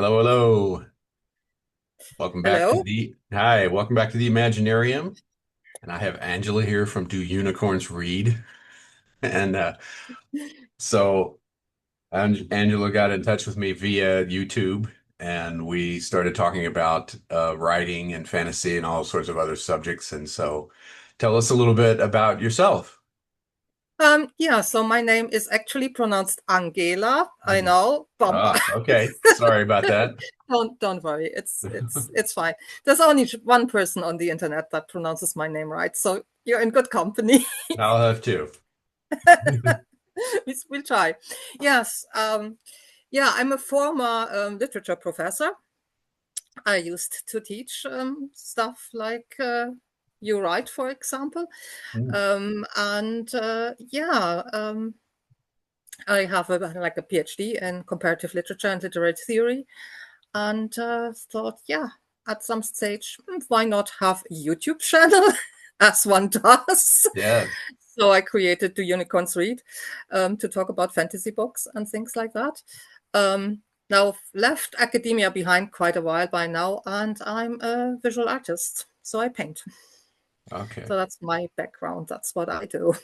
Hello, hello. Welcome back to Hello. the Hi, welcome back to the Imaginarium. And I have Angela here from Do Unicorns Read? And so Angela got in touch with me via YouTube and we started talking about writing and fantasy and all sorts of other subjects. And so tell us a little bit about yourself. Yeah, so my name is actually pronounced Angela. I know. Okay. Sorry about that. Don't worry. It's fine. There's only one person on the internet that pronounces my name right, so you're in good company. I'll have two. We'll try. Yes. Yeah, I'm a former literature professor. I used to teach stuff like you write, for example. Mm. And yeah, I have like a PhD in comparative literature and literary theory, and thought, yeah, at some stage, why not have a YouTube channel, as one does? Yeah. So I created the Unicorns Read to talk about fantasy books and things like that. Now I've left academia behind quite a while by now, and I'm a visual artist, so I paint. Okay. So that's my background. That's what I do.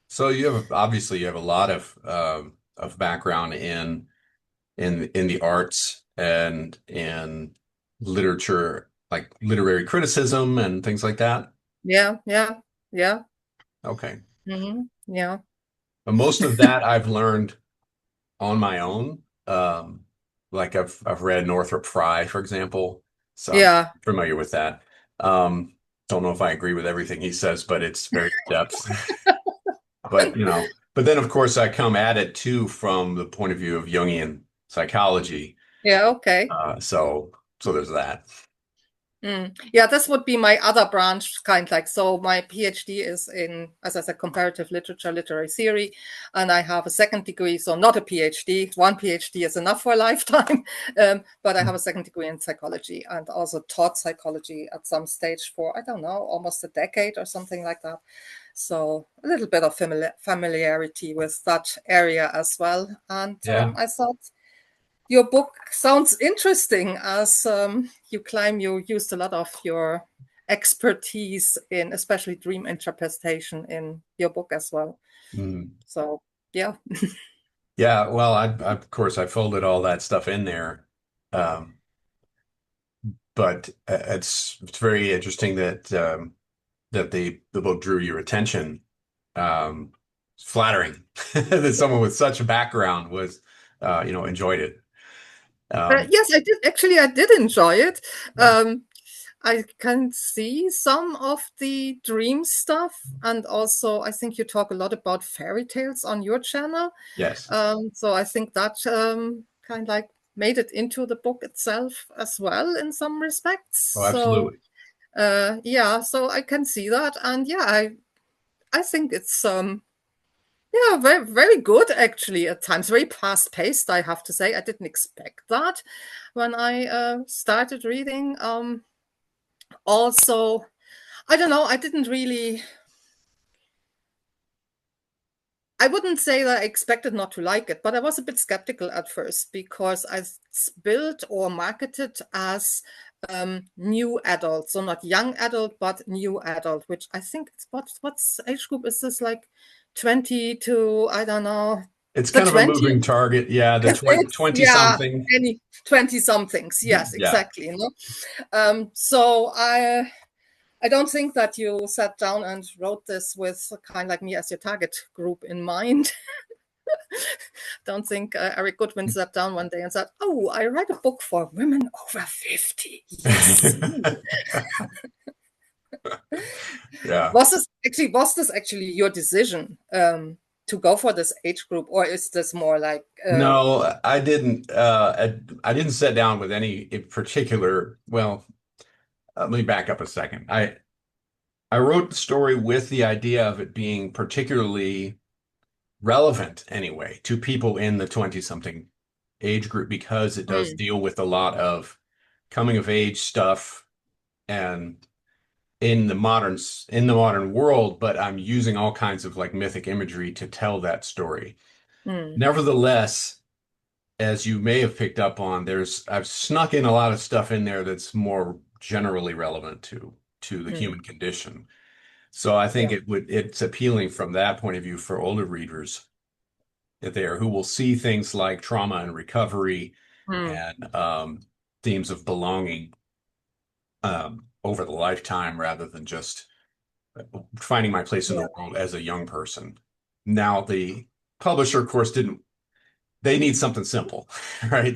So you have obviously you have a lot of background in the arts and in literature, like literary criticism and things like that. Yeah, yeah, yeah. Okay. Yeah. But most of that I've learned on my own. Like I've read Northrop Frye, for example, so I'm Yeah. familiar with that. Don't know if I agree with everything he says, but it's very in depth. But but then of course I come at it too from the point of view of Jungian psychology. Yeah, okay. So there's that. Yeah, this would be my other branch, kind like. So my PhD is in, as I said, comparative literature, literary theory, and I have a second degree, so not a PhD. One PhD is enough for a lifetime, but I have a second degree in psychology and also taught psychology at some stage for, I don't know, almost a decade or something like that. So a little bit of familiarity with that area as well. And Yeah. I thought your book sounds interesting as you claim you used a lot of your expertise in especially dream interpretation in your book as well. Mm. So, yeah. Yeah, well, of course I folded all that stuff in there. Um, but it's very interesting that that the book drew your attention. It's flattering that someone with such a background was enjoyed it. Um, Yes, I did. Actually, I did enjoy it. yeah. I can see some of the dream stuff. And also, I think you talk a lot about fairy tales on your channel. Yes. So I think that kind of like made it into the book itself as well in some respects. Oh, So absolutely. yeah, so I can see that. And yeah, I think it's yeah, very very good actually at times. Very fast paced, I have to say. I didn't expect that when I started reading. Also, I don't know, I didn't really, I wouldn't say that I expected not to like it, but I was a bit skeptical at first because it's built or marketed as new adult, so not young adult, but new adult, which I think it's what's age group is this, like 20 to, I don't know, It's the kind of a 20. moving target. Yeah, the 20, It's 20 yeah, something. any 20 somethings. Yes, Yeah. exactly. So I don't think that you sat down and wrote this with kind of like me as your target group in mind. Don't think Eric Goodwyn sat down one day and said, "Oh, I write a book for women over 50." Yes. Yeah. Was this actually your decision to go for this age group, or is this more like No, I didn't. I didn't sit down with any in particular. Well, let me back up a second. I wrote the story with the idea of it being particularly relevant anyway to people in the 20 something age group because it does mm, deal with a lot of coming of age stuff and in the modern world, but I'm using all kinds of like mythic imagery to tell that story. mm, Nevertheless, as you may have picked up on, I've snuck in a lot of stuff in there that's more generally relevant to the Mm, human condition. So I think yeah. it's appealing from that point of view for older readers there who will see things like trauma and recovery Mm, and themes of belonging over the lifetime rather than just finding my place in the yeah. world as a young person. Now, the publisher, of course, didn't. They need something simple, right?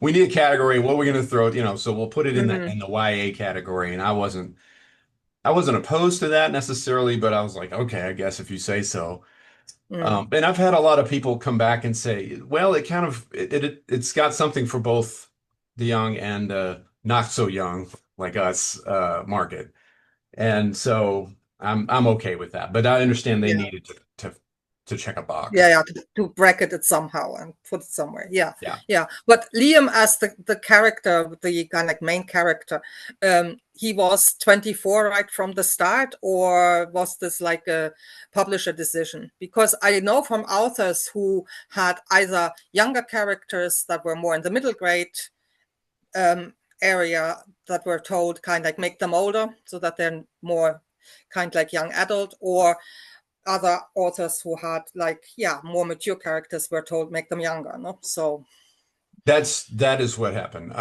We need a category. What are we going to throw? So we'll put it in the Mm, YA category. And I wasn't opposed to that necessarily, but I was like, okay, I guess if you say so. mm, And I've had a lot of people come back and say, well, it's got something for both the young and not so young like us market. And so I'm okay with that. But I understand they yeah. needed to check a box. Yeah, to bracket it somehow and put it somewhere. Yeah, Yeah. yeah. But Liam, as the character, the kind of like main character, he was 24 right from the start, or was this like a publisher decision? Because I know from authors who had either younger characters that were more in the middle grade area that were told kind of like make them older so that they're more kind of like young adult, or other authors who had like more mature characters were told make them younger, no? So That is what happened.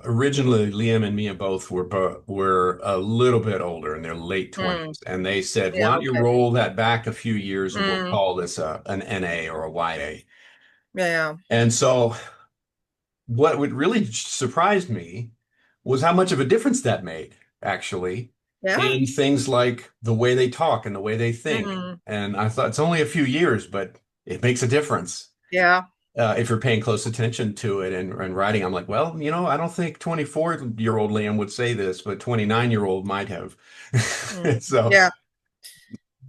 Originally, Liam and Mia both were a little bit older in their late mm, 20s, and they said, "Why yeah, don't you okay. roll that back a few years, and we'll Mm, call this an NA or a YA." yeah, And so, what would really surprised me was how much of a difference that made, actually, yeah, in things like the way they talk and the way they think. mm, And I thought it's only a few years, but it makes a difference. yeah, If you're paying close attention to it and writing, I'm like, well, I don't think 24-year-old Liam would say this, but 29-year-old might have. So yeah,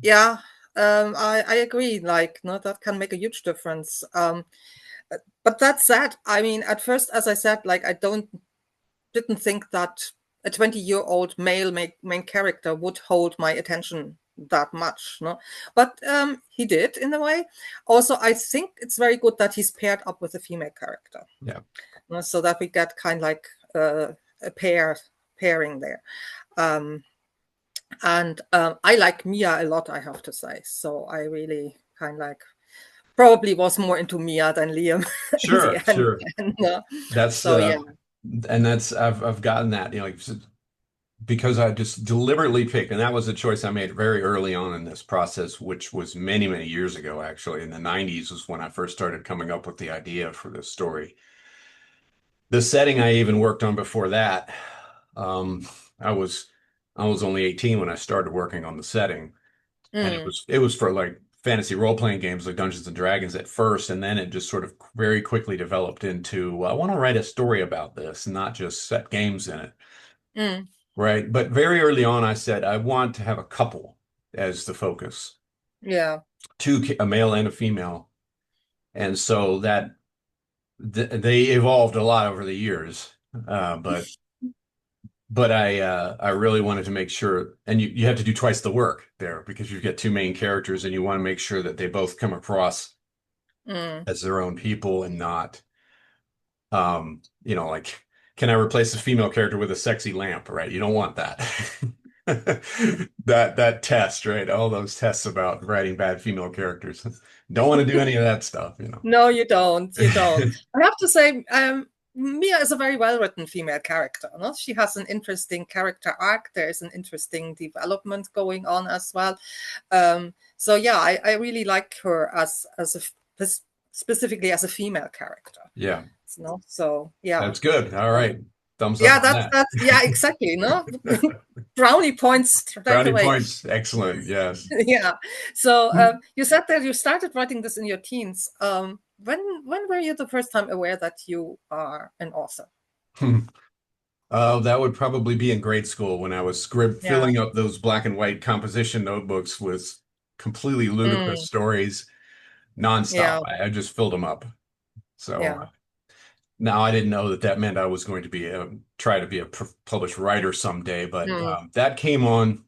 yeah. I agree. Like, no, that can make a huge difference. But that said, I mean, at first, as I said, like, didn't think that a 20-year-old male main character would hold my attention that much, no? But he did in a way. Also, I think it's very good that he's paired up with a female character, yeah, no? So that we get kind of like a pairing there. Um, and I like Mia a lot, I have to say. So I really kind of like probably was more into Mia than Liam in the sure, end. sure. And, That's so yeah. and that's I've gotten that, like, because I just deliberately picked, and that was a choice I made very early on in this process, which was many, many years ago, actually. In the 90s was when I first started coming up with the idea for this story. The setting I even worked on before that, um, I was I was only 18 when I started working on the setting, and it Mm, was it was for like fantasy role-playing games like Dungeons and Dragons at first, and then it just sort of very quickly developed into, well, I want to write a story about this, not just set games in it. mm, Right. But very early on, I said I want to have a couple as the focus, yeah. a male and a female. And so that they evolved a lot over the years. But I really wanted to make sure, and you have to do twice the work there because you get two main characters and you want to make sure that they both come across Mm. as their own people and not, like, can I replace a female character with a sexy lamp, right? You don't want that. That test, right? All those tests about writing bad female characters. Don't want to do any of that stuff. No, you don't. You don't. I have to say, Mia is a very well-written female character. No? She has an interesting character arc. There is an interesting development going on as well. So yeah, I really like her as specifically as a female character. Yeah, So yeah. that's good. All Um, right. Thumbs up yeah, on that. that's yeah, exactly. No, brownie points straight Brownie away. points. Excellent. Yes. Yeah. So you said that you started writing this in your teens. When were you the first time aware that you are an author? That would probably be in grade school when I was Yeah. filling up those black and white composition notebooks with completely ludicrous Mm, stories nonstop. yeah. I just filled them up. So Yeah. now I didn't know that that meant I was going to try to be a published writer someday, but Mm, that came on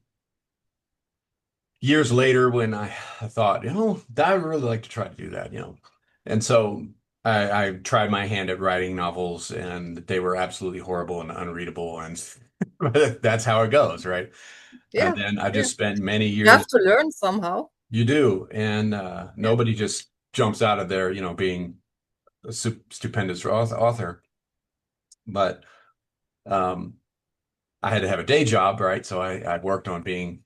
years later when I thought, I'd really like to try to do that. And so I tried my hand at writing novels and they were absolutely horrible and unreadable, and that's how it goes, right? And Yeah, then I yeah. just spent many You have years. to learn somehow. You do, and Yeah. nobody just jumps out of there, being a stupendous author. But um, I had to have a day job, right? So I worked on being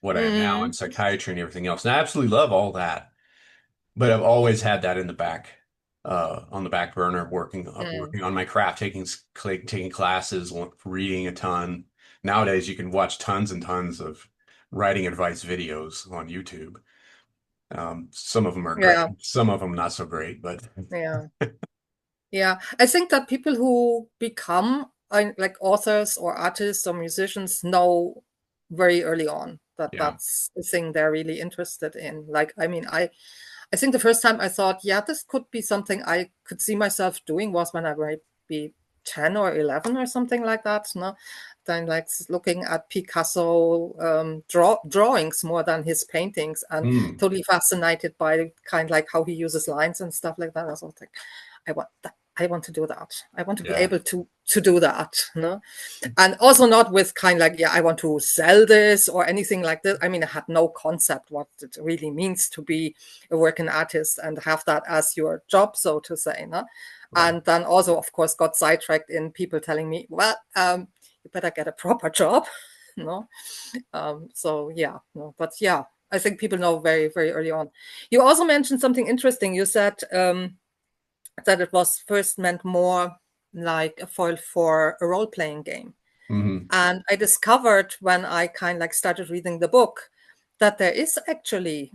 what I am now in Mm, psychiatry and everything else. And I absolutely love all that. But I've always had that in the back, on the back burner, mm. working on my craft, taking classes, reading a ton. Nowadays, you can watch tons and tons of writing advice videos on YouTube. Some of them are Yeah, great, some of them not so great, but yeah. Yeah, I think that people who become like authors or artists or musicians know very early on that yeah. that's the thing they're really interested in. Like, I mean, I think the first time I thought, yeah, this could be something I could see myself doing was when I might be 10 or 11 or something like that. No, then like looking at Picasso drawings more than his paintings and Hmm. totally fascinated by kind of like how he uses lines and stuff like that. I was like, I want that. I want to do that. I want to be Yeah. able to do that. No? And also not with kind of like, yeah, I want to sell this or anything like that. I mean, I had no concept what it really means to be a working artist and have that as your job, so to say. No? Right. And then also, of course, got sidetracked in people telling me, well, you better get a proper job. No, so yeah, no, but yeah, I think people know very, very early on. You also mentioned something interesting. You said that it was first meant more like a foil for a role-playing game. Hmm. And I discovered when I kind of like started reading the book that there is actually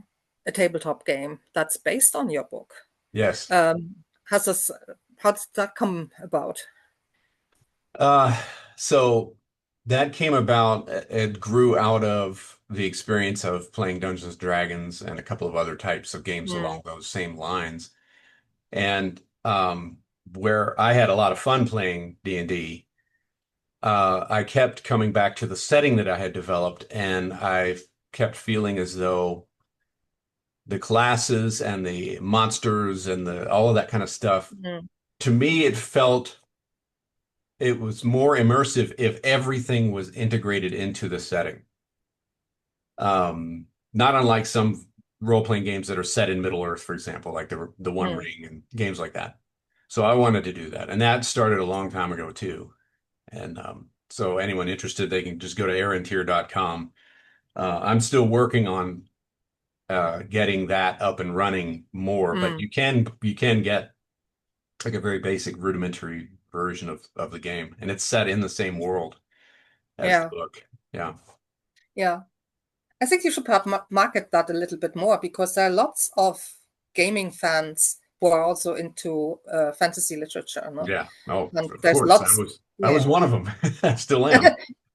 a tabletop game that's based on your book. Yes. Has this, how did that come about? Uh, so that came about, it grew out of the experience of playing Dungeons and Dragons and a couple of other types of games Mm, along those same lines. And where I had a lot of fun playing D&D, I kept coming back to the setting that I had developed, and I kept feeling as though the classes and the monsters and the all of that kind of stuff, mm, to me, it was more immersive if everything was integrated into the setting. Not unlike some role-playing games that are set in Middle Earth, for example, like the One mm, Ring and games like that. So I wanted to do that, and that started a long time ago too. And so anyone interested, they can just go to aarontier.com. I'm still working on getting that up and running more, but mm. you can get like a very basic rudimentary version of the game, and it's set in the same world as the Yeah, book. Yeah. yeah. I think you should market that a little bit more because there are lots of gaming fans who are also into fantasy literature, no? Yeah. Oh, And of there's course. lots, I was yeah. one of them. I still am.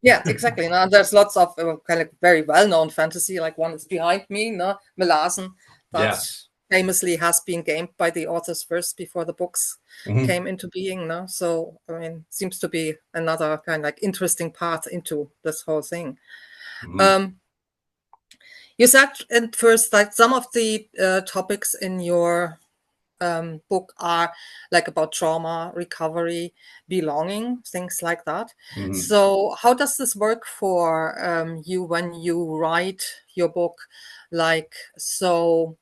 Yeah, exactly. No, there's lots of kind of very well-known fantasy. Like one is behind me, no, Melazen, that Yeah. famously has been gamed by the authors first before the books Hmm. came into being. No, so I mean, seems to be another kind of like interesting path into this whole thing. Hmm. Um, you said at first like some of the topics in your book are like about trauma, recovery, belonging, things like that. Hmm. So, how does this work for you when you write your book? Like, so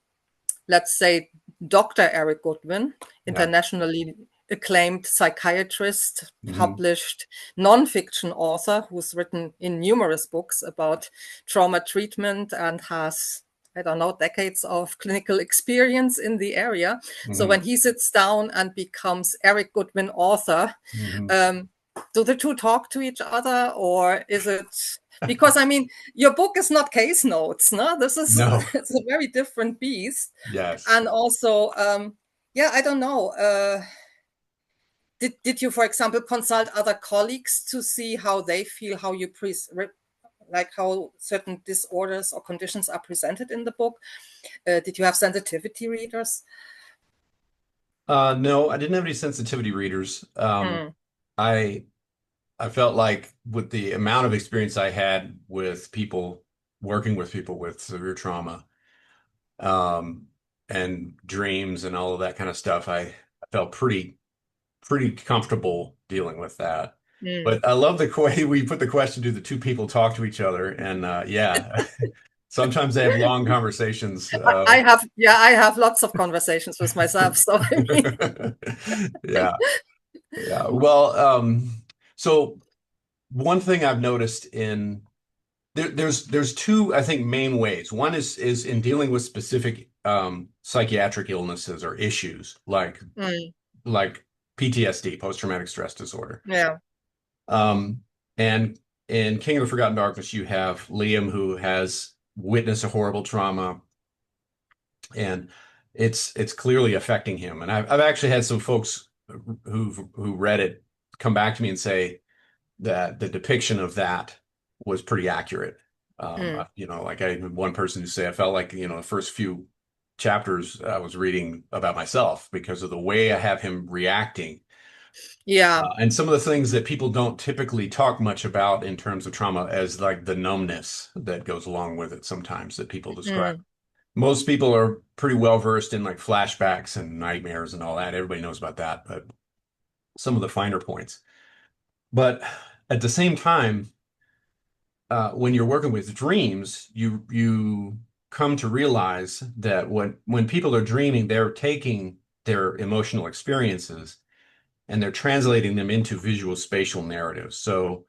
let's say Dr. Erik Goodwyn, Yeah. internationally acclaimed psychiatrist, Hmm. published nonfiction author who's written in numerous books about trauma treatment and has, I don't know, decades of clinical experience in the area. So Hmm. when he sits down and becomes Erik Goodwyn author, Hmm. um, do the two talk to each other, or is it because I mean your book is not case notes, no? This is No. it's a very different beast. Yes. And also, yeah, I don't know. Did you, for example, consult other colleagues to see how they feel, how you like how certain disorders or conditions are presented in the book? Did you have sensitivity readers? No, I didn't have any sensitivity readers. Mm, I I felt like with the amount of experience I had with people, working with people with severe trauma, um, and dreams and all of that kind of stuff, felt pretty comfortable dealing with that. Mm. But I love the way we put the question, do the two people talk to each other? And yeah, sometimes they have long conversations. I have lots of conversations with myself. So I mean, Yeah, yeah. Well, so one thing I've noticed there's two, I think, main ways. One is in dealing with specific psychiatric illnesses or issues mm, like PTSD, post-traumatic stress disorder. yeah. Um, and in King of the Forgotten Darkness, you have Liam who has witnessed a horrible trauma, and it's clearly affecting him. And I've actually had some folks who read it come back to me and say that the depiction of that was pretty accurate. Mm, Like I had one person who say I felt like, the first few chapters I was reading about myself because of the way I have him reacting. yeah. And some of the things that people don't typically talk much about in terms of trauma as like the numbness that goes along with it sometimes that people describe. Mm, Most people are pretty well versed in like flashbacks and nightmares and all that. Everybody knows about that, but some of the finer points. But at the same time, when you're working with dreams, you come to realize that when people are dreaming, they're taking their emotional experiences and they're translating them into visual spatial narratives. So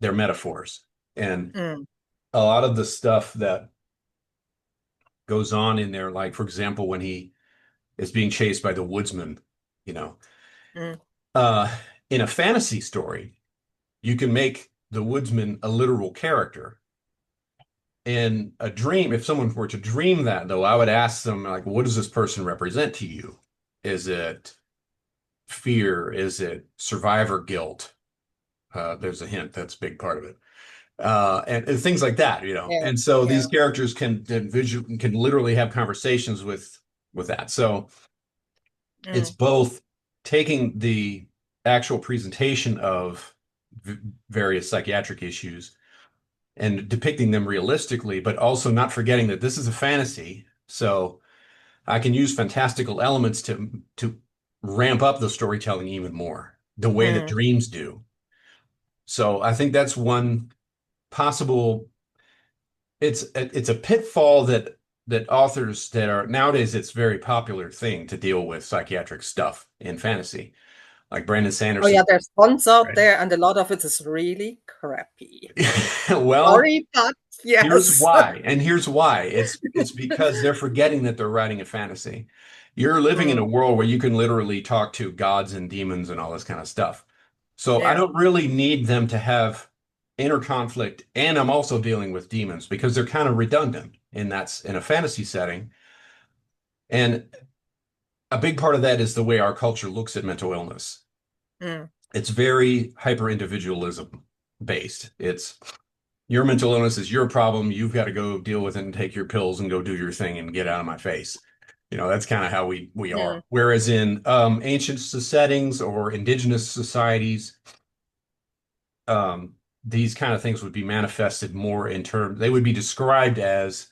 they're metaphors. And mm, a lot of the stuff that goes on in there, like for example, when he is being chased by the woodsman, you know, mm, uh, in a fantasy story, you can make the woodsman a literal character. In a dream, if someone were to dream that, though, I would ask them, like, what does this person represent to you? Is it fear? Is it survivor guilt? There's a hint that's a big part of it. And things like that, you know. yeah. And so Yeah. these characters can literally have conversations with that. So it's Mm, both taking the actual presentation of various psychiatric issues and depicting them realistically, but also not forgetting that this is a fantasy. So I can use fantastical elements to ramp up the storytelling even more, the way that mm, dreams do. So I think that's one possible. It's a pitfall that authors that are nowadays it's a very popular thing to deal with psychiatric stuff in fantasy, like Brandon oh yeah, Sanderson, there's tons out right? there, and a lot of it is really crappy. Well, Sorry, but here's yes. why, and here's why. It's because they're forgetting that they're writing a fantasy. You're living in Mm, a world where you can literally talk to gods and demons and all this kind of stuff. So I yeah. don't really need them to have inner conflict, and I'm also dealing with demons because they're kind of redundant in a fantasy setting. And a big part of that is the way our culture looks at mental illness. Mm, It's very hyper individualism based. It's your mental illness is your problem. You've got to go deal with it and take your pills and go do your thing and get out of my face. That's kind of how we mm. are. Whereas in ancient settings or indigenous societies, these kind of things would be manifested more in terms, they would be described as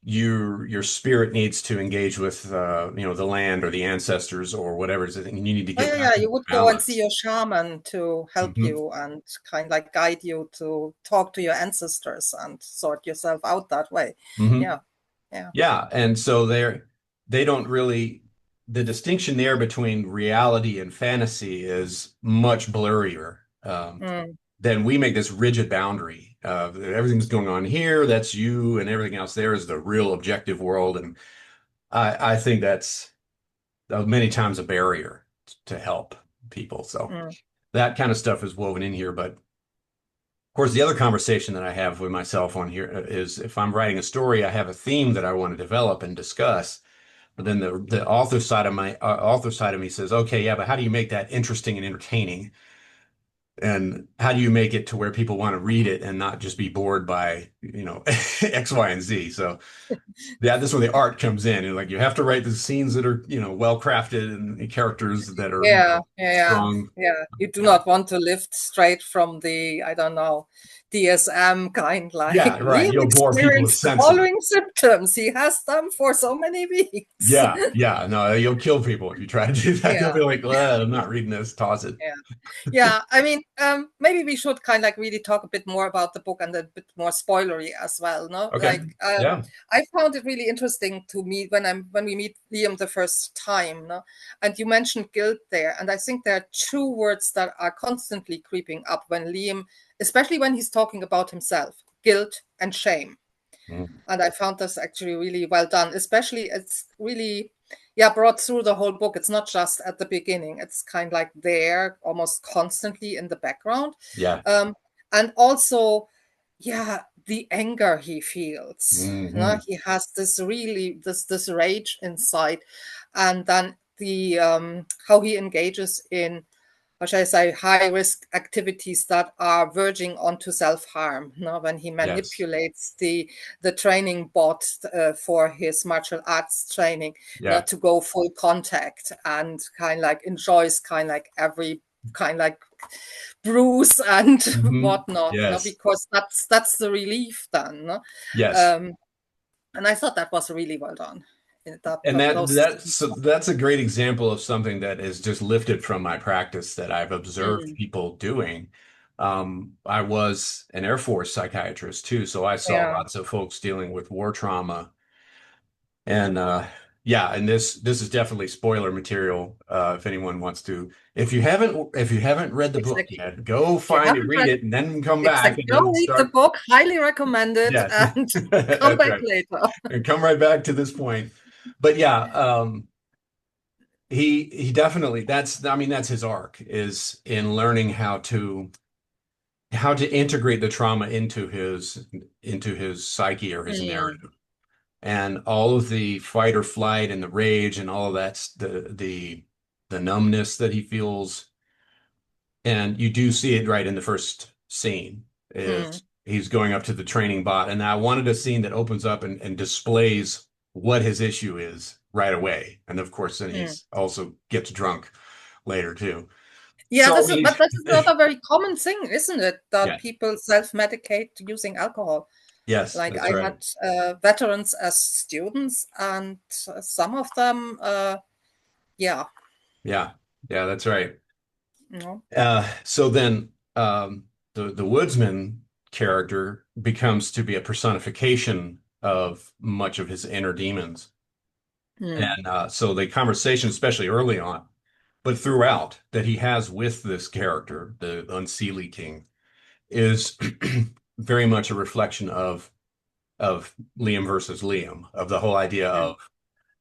your spirit needs to engage with the land or the ancestors or whatever it is, and you need to Oh get yeah, back yeah. into You would go and see balance. your shaman to help Hmm. you and kind of like guide you to talk to your ancestors and sort yourself out that way. Hmm. Yeah, yeah. Yeah, and so they don't really the distinction there between reality and fantasy is much blurrier. Mm, Then we make this rigid boundary of everything's going on here, that's you, and everything else there is the real objective world. And I think that's many times a barrier to help people. So mm, that kind of stuff is woven in here. But of course, the other conversation that I have with myself on here is if I'm writing a story, I have a theme that I want to develop and discuss. But then the author side of me says, okay, yeah, but how do you make that interesting and entertaining? And how do you make it to where people want to read it and not just be bored by, X, Y, and Z? So yeah, this is where the art comes in. And like you have to write the scenes that are, well crafted and characters that are, yeah, yeah, strong. yeah. You do Yeah. not want to lift straight from the, I don't know, DSM kind Yeah, like right. Liam You'll bore people with experienced the sentiment. following symptoms. He has them for so many weeks. Yeah, yeah. No, you'll kill people if you try to do that. They'll Yeah, be like, well, I'm not reading this, toss it. yeah. Yeah, I mean, maybe we should kind of like really talk a bit more about the book and a bit more spoilery as well. No, Okay. like Yeah. I found it really interesting to meet when we meet Liam the first time. No, and you mentioned guilt there, and I think there are two words that are constantly creeping up when Liam, especially when he's talking about himself: guilt and shame. Mm. And I found this actually really well done. Especially, it's really brought through the whole book. It's not just at the beginning. It's kind of like there almost constantly in the background. Yeah. um, and also, the anger he feels. Hmm. He has this really this rage inside. And then the how he engages in, how shall I say, high risk activities that are verging onto self harm. When he Yes. manipulates the training bot for his martial arts training, Yeah. to go full contact, and kind of like enjoys kind of like every kind of like bruise and Hmm. whatnot. Yes. Because that's the relief then. Yes. Um, and I thought that was really well done. And Those. that's a great example of something that is just lifted from my practice that I've observed Mm, people doing. I was an Air Force psychiatrist too, so I saw yeah, lots of folks dealing with war trauma. And yeah, and this is definitely spoiler material if anyone wants to. If you haven't read the book exactly. yet, go If you find it, haven't read read, it, and then come back exactly, and go then read the start. book. Highly recommend it, Yes, and come that's back right. later. And come right back to this point. But yeah, he definitely that's I mean that's his arc is in learning how to integrate the trauma into his psyche or his Mm, narrative. And all of the fight or flight and the rage and all of that's the numbness that he feels. And you do see it right in the first scene mm, is he's going up to the training bot. And I wanted a scene that opens up and displays what his issue is right away. And of course, then mm. he's also gets drunk later too. Yeah, So but he's this is not a very common thing, isn't it? That yeah, people self-medicate using alcohol. yes, Like that's I right. had veterans as students, and some of them, yeah, Yeah, yeah, that's right. you know. So then the woodsman character becomes to be a personification of much of his inner demons. Mm, And so the conversation, especially early on, but throughout that he has with this character, the Unseelie King, is very much a reflection of Liam versus Liam, of the whole idea mm, of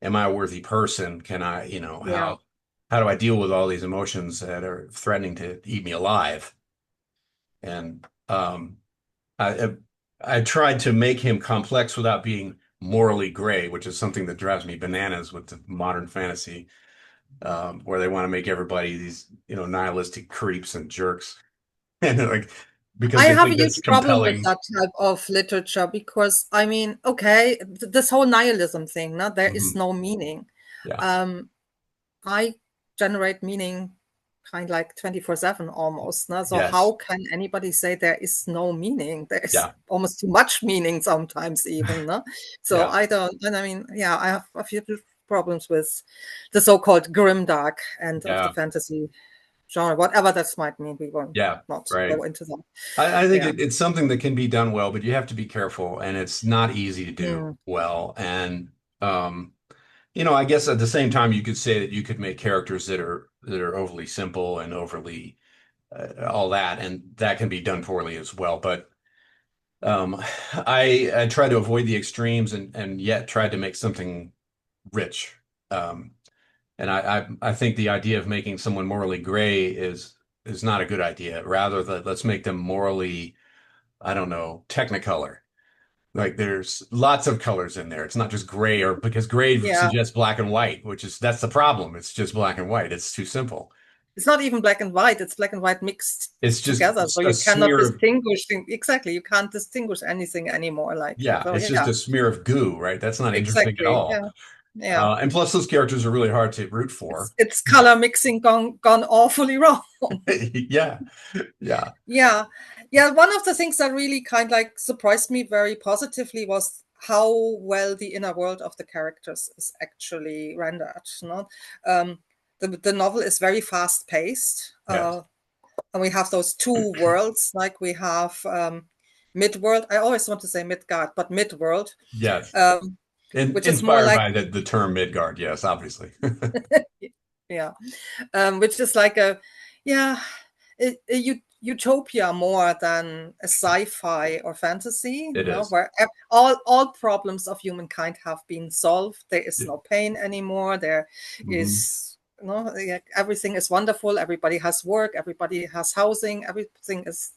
am I a worthy person? Can I, yeah. how do I deal with all these emotions that are threatening to eat me alive? And I I tried to make him complex without being morally gray, which is something that drives me bananas with the modern fantasy, where they want to make everybody these, nihilistic creeps and jerks, and like because I they have a think huge that's problem with compelling. that type of literature because, I mean, okay, this whole nihilism thing, no, there is Mhm. no meaning. Yeah. Um, I generate meaning kind of like 24/7 almost. No? So Yes. how can anybody say there is no meaning? There's Yeah. almost too much meaning sometimes even. No? So Yeah. I don't, and I mean, yeah, I have a few problems with the so-called grimdark end of the Yeah. fantasy genre, whatever that might mean. We won't Yeah. not Right. go into that. I think Yeah. it's something that can be done well, but you have to be careful, and it's not easy to do Mm, well. And um, I guess at the same time, you could say that you could make characters that are overly simple and overly all that, and that can be done poorly as well. But um, I try to avoid the extremes and yet try to make something rich. Um, and I think the idea of making someone morally gray is not a good idea. Rather, let's make them morally, I don't know, technicolor. Like there's lots of colors in there. It's not just gray or because gray yeah. suggests black and white, that's the problem. It's just black and white. It's too simple. It's not even black and white, it's black and white mixed It's just together. So a you cannot smear of, distinguish exactly. You can't distinguish anything anymore. Like yeah, so, it's just yeah, a smear of goo, right? That's not interesting at exactly. all. Yeah, yeah. And plus, those characters are really hard to root for. It's color mixing gone awfully wrong. Yeah, yeah, Yeah. Yeah, one of the things that really kind of like surprised me very positively was how well the inner world of the characters is actually rendered. No? The novel is very fast paced, Yes. and we have those two worlds. Like we have mid-world. I always want to say Midgard, but mid-world, Yes. um, which is more Inspired like, by the term Midgard. Yes, obviously. yeah, which is like a, yeah, utopia more than a sci-fi or fantasy, It is. where all problems of humankind have been solved. There is Yeah. no pain anymore. There Hmm. is everything is wonderful. Everybody has work. Everybody has housing. Everything is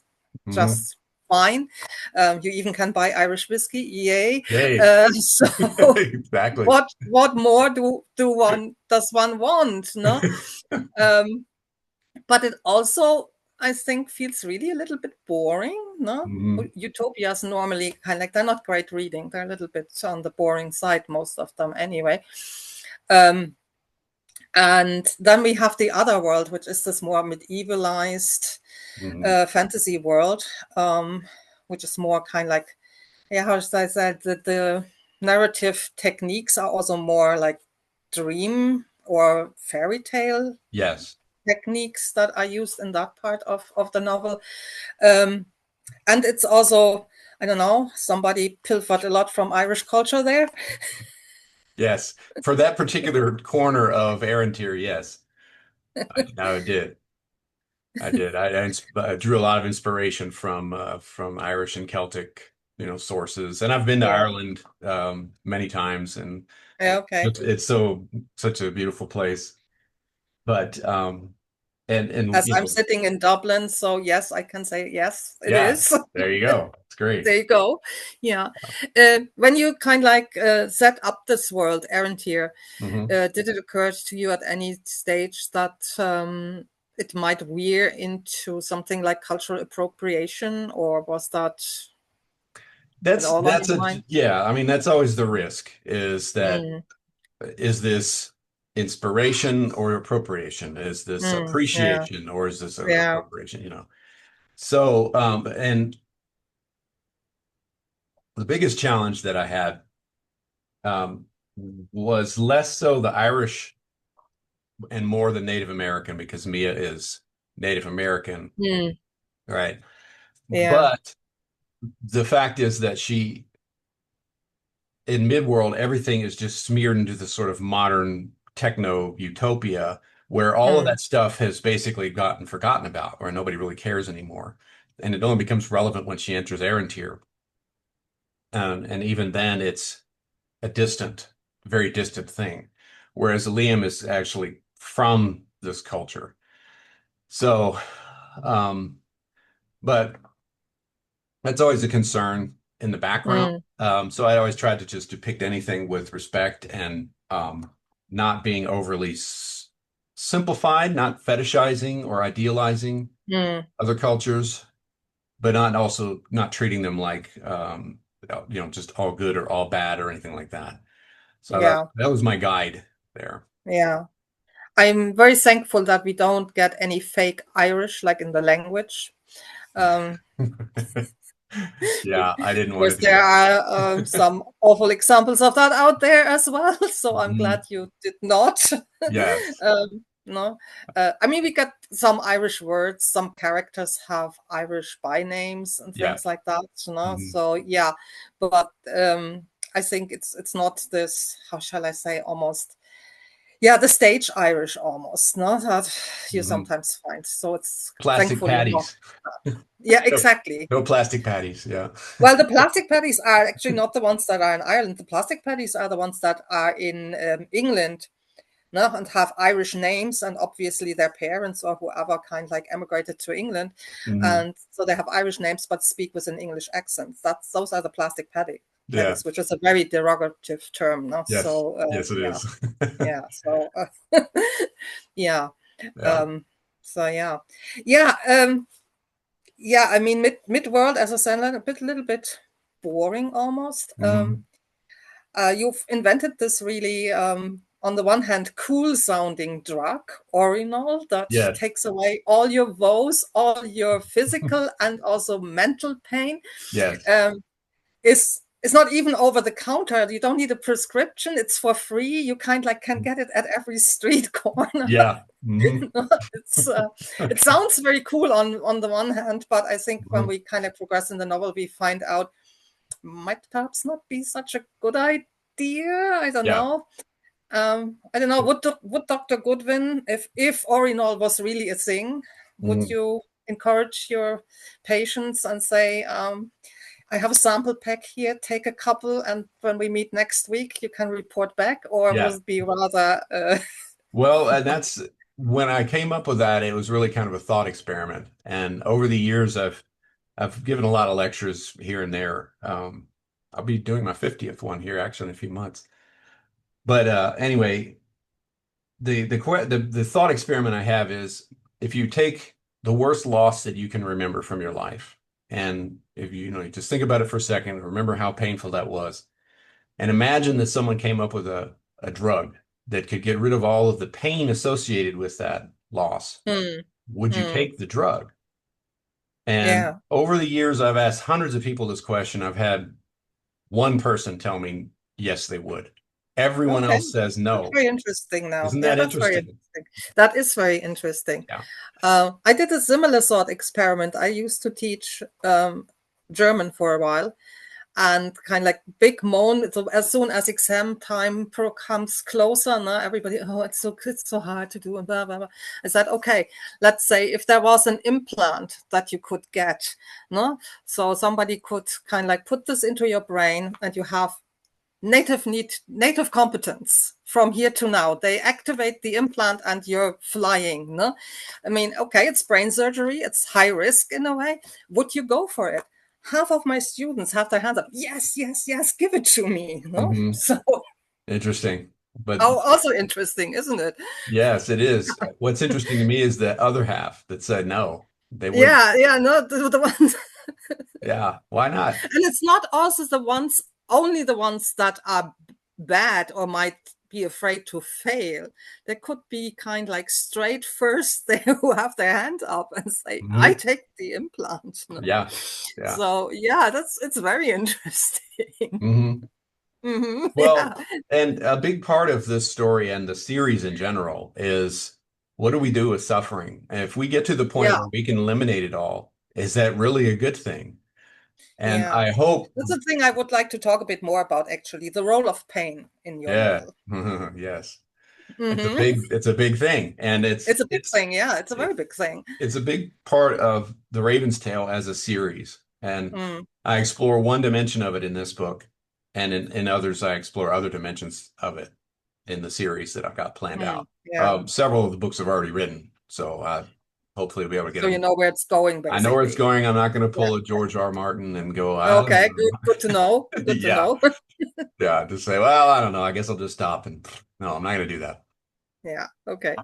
Hmm. just fine. You even can buy Irish whiskey. Yay! Yay. So Exactly. what more does one want? No. Um, but it also, I think, feels really a little bit boring. No, Hmm. utopias normally kind of like they're not great reading. They're a little bit on the boring side, most of them anyway. And then we have the other world, which is this more medievalized Hmm. fantasy world, which is more kind of like, yeah, how should I say, the narrative techniques are also more like dream or fairy tale Yes. techniques that are used in that part of the novel. Um, and it's also, I don't know, somebody pilfered a lot from Irish culture there. Yes. For that particular corner of Errantier, yes. I did. I did. I drew a lot of inspiration from Irish and Celtic, sources. And I've been to Yeah. Ireland many times, and Yeah, okay. it's such a beautiful place. But and As I'm sitting in Dublin, so yes, I can say yes, it yeah, is. there you go. It's great. There you go. Yeah. When you kind of like set up this world, Errantier, Hmm. did it occur to you at any stage that it might veer into something like cultural appropriation, or was that at all on That's your a mind? yeah. I mean, that's always the risk. Mm, Is this inspiration or appropriation? Is this yeah, appreciation or is this yeah. appropriation? So and the biggest challenge that I had um, was less so the Irish and more the Native American because Mia is Native American, Mm, right? yeah. But the fact is that she, in Midworld, everything is just smeared into this sort of modern techno utopia where all of Mm, that stuff has basically gotten forgotten about, or nobody really cares anymore. And it only becomes relevant when she enters Errantier. And even then, it's a distant, very distant thing. Whereas Liam is actually from this culture. So, um, but that's always a concern in the background. mm, So I always tried to just depict anything with respect and not being overly simplified, not fetishizing or idealizing mm, other cultures, but not treating them like just all good or all bad or anything like that. So yeah, that was my guide there. yeah. I'm very thankful that we don't get any fake Irish like in the language. Um, Yeah, I didn't want to Because do there that. are some awful examples of that out there as well. So I'm glad Mhm. you did not. Yes. No, I mean, we got some Irish words. Some characters have Irish by names and Yeah. things like that. Mhm. So yeah, but I think it's not this. How shall I say? Almost, yeah, the stage Irish almost. No, that you Mhm. sometimes find. So it's Plastic thankfully not. patties. Yeah, No, exactly. no plastic patties. Yeah. Well, the plastic patties are actually not the ones that are in Ireland. The plastic patties are the ones that are in England, no, and have Irish names, and obviously their parents or whoever kind of like emigrated to England, Hmm. and so they have Irish names but speak with an English accent. Those are the plastic Yeah. patties, which is a very derogative term. No, Yes. so Yes, it yeah, is. yeah, so yeah, Yeah. um, so yeah, yeah. Yeah, I mean, mid-world, as I said, a little bit boring almost. Hmm. You've invented this really on the one hand, cool sounding drug, Orinol, that Yes. takes away all your woes, all your physical and also mental pain. Yes. Um, is not even over the counter. You don't need a prescription. It's for free. You kind of like can get it at every street corner. Yeah. Hmm. it's it sounds very cool on the one hand, but I think when we kind of progress in the novel, we find out might perhaps not be such a good idea. I don't Yeah. know. I don't know. Would Dr. Goodwyn, if Orinol was really a thing, would Mhm. you encourage your patients and say, I have a sample pack here, take a couple, and when we meet next week, you can report back? Or would Yeah. it be rather, Well, and that's when I came up with that, it was really kind of a thought experiment. And over the years, I've given a lot of lectures here and there. I'll be doing my 50th one here actually in a few months. But anyway, the thought experiment I have is if you take the worst loss that you can remember from your life, and if you just think about it for a second, remember how painful that was, and imagine that someone came up with a drug that could get rid of all of the pain associated with that loss, hmm, would you hmm, take the drug? And yeah, over the years, I've asked hundreds of people this question. I've had one person tell me yes, they would. Everyone okay. else says That's no. very interesting now. Isn't Yeah, that that's very interesting? interesting. That is very interesting. Yeah. I did a similar thought experiment. I used to teach German for a while, and kind of like big moan. So as soon as exam time comes closer, no, everybody, oh, it's so hard to do, and blah blah blah. I said, okay, let's say if there was an implant that you could get, no, so somebody could kind of like put this into your brain, and you have native competence from here to now. They activate the implant and you're flying. No, I mean, okay, it's brain surgery, it's high risk in a way. Would you go for it? Half of my students have their hands up. Yes, yes, yes, give it to me. No, Hmm. so Interesting. But also interesting, isn't it? yes, it is. What's interesting to me is the other half that said no, they wouldn't. Yeah, yeah, no, the ones. Yeah, why not? And it's not also the ones, only the ones that are bad or might be afraid to fail. There could be kind of like straight first they who have their hand up and say, I Hmm. take the implant. No? Yeah, yeah. So yeah, it's very interesting. Hmm. Yeah. Well, and a big part of this story and the series in general is what do we do with suffering? And if we get to the point Yeah. where we can eliminate it all, is that really a good thing? And Yeah. I hope, That's a thing I would like to talk a bit more about, actually, the role of pain in your yeah, novel. yes, Hmm. it's a big thing, and It's a big thing. Yeah, it's a very it, big thing. it's a big part of the Raven's Tale as a series, and Mm, I explore one dimension of it in this book, and in others I explore other dimensions of it in the series that I've got planned out. yeah. Several of the books I've already written, so hopefully I'll be able to get So you them. know where it's going, I know where it's basically. going. I'm not going to Yeah. pull a George R. R. Martin and go, I don't Okay, good, know. good to know. Good to Yeah, know. yeah, just say, well, I don't know. I guess I'll just stop and no, I'm not going to do that. Yeah, okay.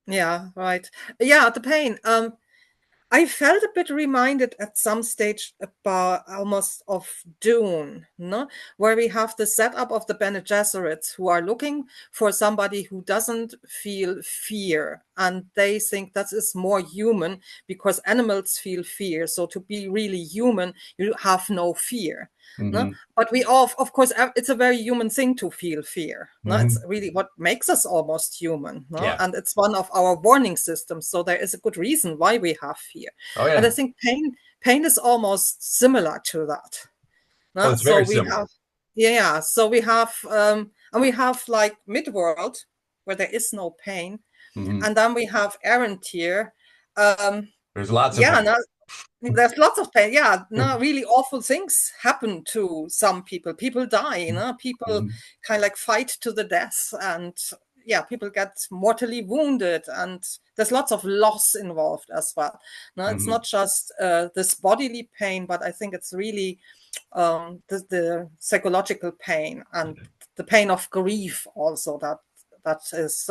Yeah, right. Yeah, the pain. I felt a bit reminded at some stage about almost of Dune, no? Where we have the setup of the Bene Gesserits who are looking for somebody who doesn't feel fear. And they think that is more human because animals feel fear. So to be really human, you have no fear. No? Hmm. But we all, of course, it's a very human thing to feel fear. No? It's Hmm. really what makes us almost human. No? Yeah. And it's one of our warning systems. So there is a good reason why we have fear. Oh, And I yeah. think pain is almost similar to that. Oh, No? it's So very we similar. have, yeah, so we have, and we have like Midworld, where there is no pain. Hmm. And then we have Errantier. Um, There's lots of yeah, pain. no, there's lots of pain. Yeah, no, really awful things happen to some people. People die, you know, people Hmm. kind of like fight to the death, and yeah, people get mortally wounded, and there's lots of loss involved as well. No, it's Hmm. not just this bodily pain, but I think it's really the psychological pain and the pain of grief also that is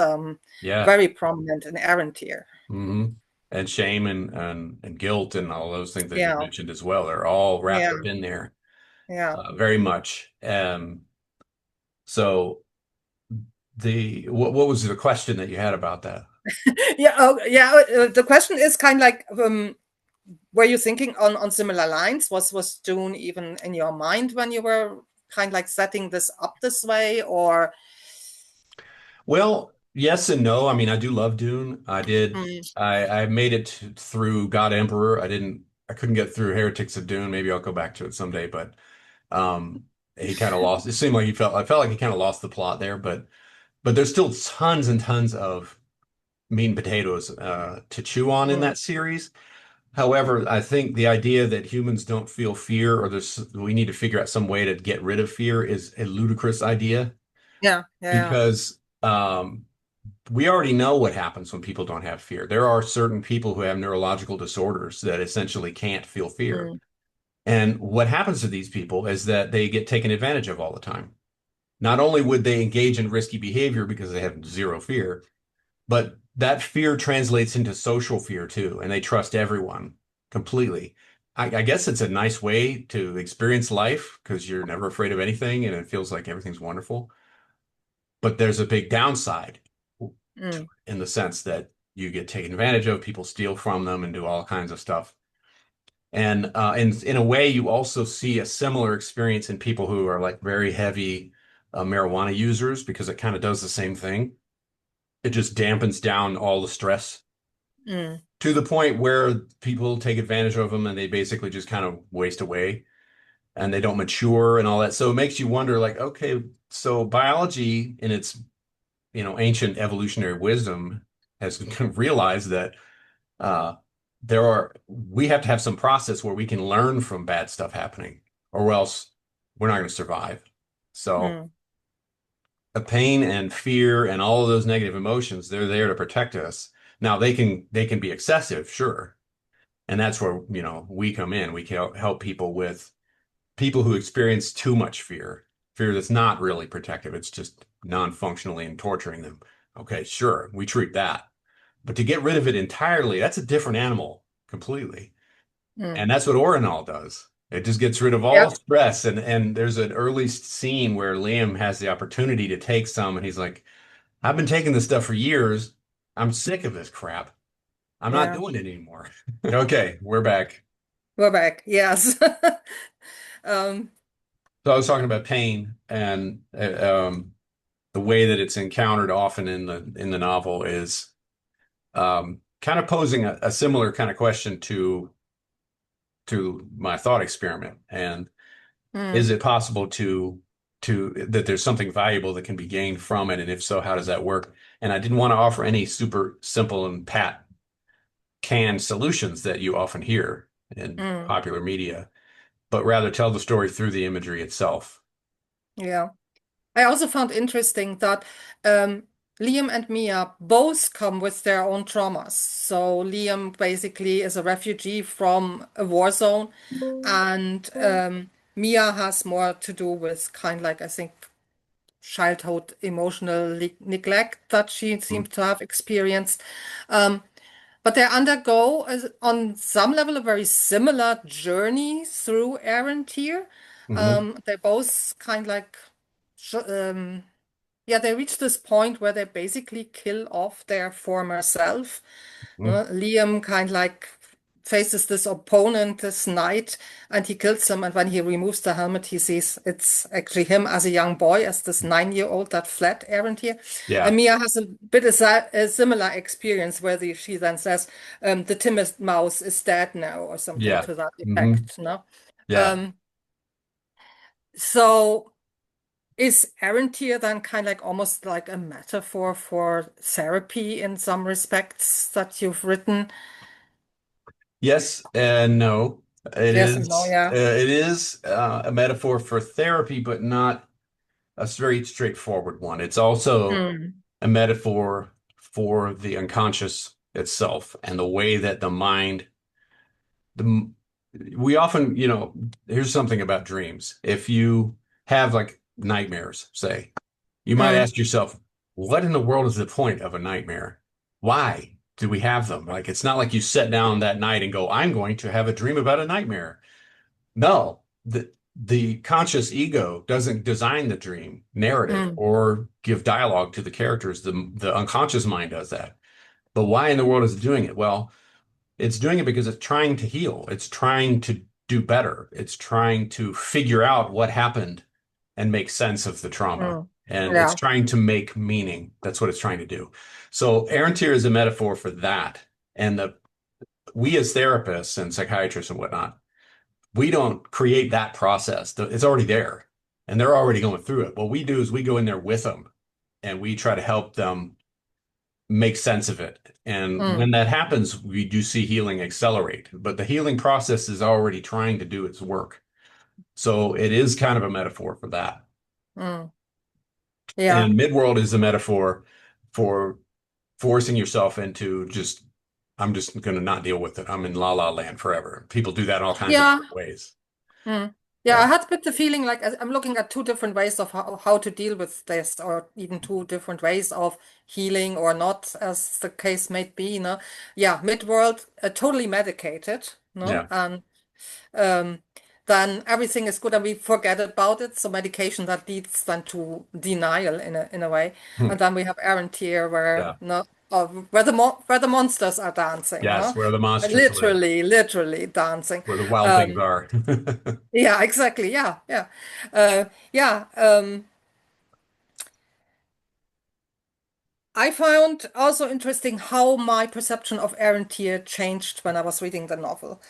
Yeah. very prominent in Errantier. Hmm. And shame and guilt and all those things that you Yeah, mentioned as well. They're all wrapped yeah, up in there yeah. very much. So what was the question that you had about that? Yeah, oh, yeah. The question is kind of like, were you thinking on similar lines? Was June even in your mind when you were kind of like setting this up this way, or? Well, yes and no. I mean, I do love Dune. I did. Mm, I made it through God Emperor. I couldn't get through Heretics of Dune. Maybe I'll go back to it someday, but um he kind of lost. It seemed like I felt like he kind of lost the plot there, but there's still tons and tons of meat and potatoes to chew on in mm, that series. However, I think the idea that humans don't feel fear or we need to figure out some way to get rid of fear is a ludicrous idea yeah, yeah, because we already know what happens when people don't have fear. There are certain people who have neurological disorders that essentially can't feel yeah. fear. And what happens to these people is that they get taken advantage of all the time. Not only would they engage in risky behavior because they have zero fear, but that fear translates into social fear too, and they trust everyone completely. I guess it's a nice way to experience life because you're never afraid of anything and it feels like everything's wonderful. But there's a big downside Mm, in the sense that you get taken advantage of, people steal from them and do all kinds of stuff. And in a way, you also see a similar experience in people who are like very heavy marijuana users because it kind of does the same thing. It just dampens down all the stress mm, to the point where people take advantage of them and they basically just kind of waste away and they don't mature and all that. So it makes you wonder, like, okay, so biology in its, ancient evolutionary wisdom has realized that uh, we have to have some process where we can learn from bad stuff happening, or else we're not going to survive. So mm, the pain and fear and all of those negative emotions, they're there to protect us. Now they can be excessive, sure. And that's where, we come in. We can help people who experience too much fear that's not really protective. It's just non-functionally and torturing them. Okay, sure, we treat that. But to get rid of it entirely, that's a different animal completely. mm. And that's what Orinal does. It just gets rid of Yeah, all stress. And there's an early scene where Liam has the opportunity to take some, and he's like, I've been taking this stuff for years. I'm sick of this crap. I'm not yeah. doing it anymore. Okay, we're back. We're back. Yes. um, So I was talking about pain and the way that it's encountered often in the novel is kind of posing a similar kind of question to my thought experiment. And is mm, it possible to that there's something valuable that can be gained from it? And if so, how does that work? And I didn't want to offer any super simple and pat canned solutions that you often hear in mm, popular media, but rather tell the story through the imagery itself. yeah. I also found interesting that um, Liam and Mia both come with their own traumas. So Liam basically is a refugee from a war zone, and Mia has more to do with kind of like, I think, childhood emotional neglect that she seems to have experienced. Um, but they undergo, on some level, a very similar journey through Errantier. Hmm. They both kind of like, yeah, they reach this point where they basically kill off their former self. Liam kind of like faces this opponent, this knight, and he kills him. And when he removes the helmet, he sees it's actually him as a young boy, as this 9-year-old that fled Errantier. And Yeah. Mia has a bit of a similar experience where she then says, the timid mouse is dead now, or something Yeah. to that Hmm. effect, no? Yeah. Um, so is Errantier then kind of like almost like a metaphor for therapy in some respects that you've written? Yes and no. It Yes and no, is yeah. a metaphor for therapy, but not a very straightforward one. It's also Mm, a metaphor for the unconscious itself and the way that the we often, here's something about dreams. If you have like nightmares, say, you might mm, ask yourself, what in the world is the point of a nightmare? Why do we have them? Like, it's not like you sit down that night and go, I'm going to have a dream about a nightmare. No, the conscious ego doesn't design the dream narrative Mm, or give dialogue to the characters. The unconscious mind does that. But why in the world is it doing it? Well, it's doing it because it's trying to heal. It's trying to do better. It's trying to figure out what happened and make sense of the trauma. mm. And it's Yeah. trying to make meaning. That's what it's trying to do. So Aaron is a metaphor for that. And we as therapists and psychiatrists and whatnot, we don't create that process. It's already there and they're already going through it. What we do is we go in there with them and we try to help them make sense of it. And Mm, when that happens, we do see healing accelerate, but the healing process is already trying to do its work. So it is kind of a metaphor for that. mm. Yeah. And Midworld is a metaphor for forcing yourself into I'm just going to not deal with it. I'm in la la land forever. People do that in all kinds of Yeah. different ways. Mm. Yeah, I Yeah. had a bit the feeling like I'm looking at two different ways of how to deal with this, or even two different ways of healing or not, as the case may be, no? Yeah, Midworld, totally medicated, no? Yeah. And um, then everything is good and we forget about it. So medication that leads then to denial in a way. Hmm. And then we have Errantier where Yeah. no, where the monsters are dancing, Yes. no? Where the monsters live, Literally dancing. where the wild things Um, are. yeah, exactly. Yeah, yeah. Yeah. I found also interesting how my perception of Errantier changed when I was reading the novel.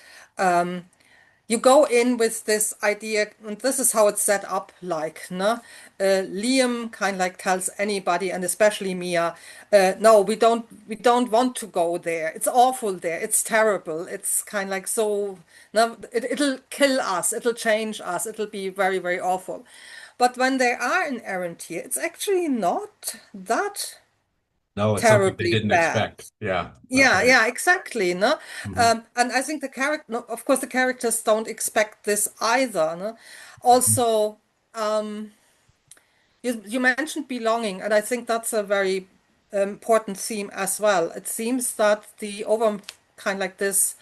You go in with this idea, and this is how it's set up like, no? Liam kind of like tells anybody, and especially Mia, no, we don't want to go there. It's awful there. It's terrible. It's kind of like so, no, it'll kill us. It'll change us. It'll be very, very awful. But when they are in Errantier, it's actually not that No, it's something they terribly didn't bad. expect. Yeah, that's Yeah, right. yeah, exactly. No, Hmm. and I think the character, no, of course, the characters don't expect this either. No, also, you mentioned belonging, and I think that's a very important theme as well. It seems that the over kind of like this,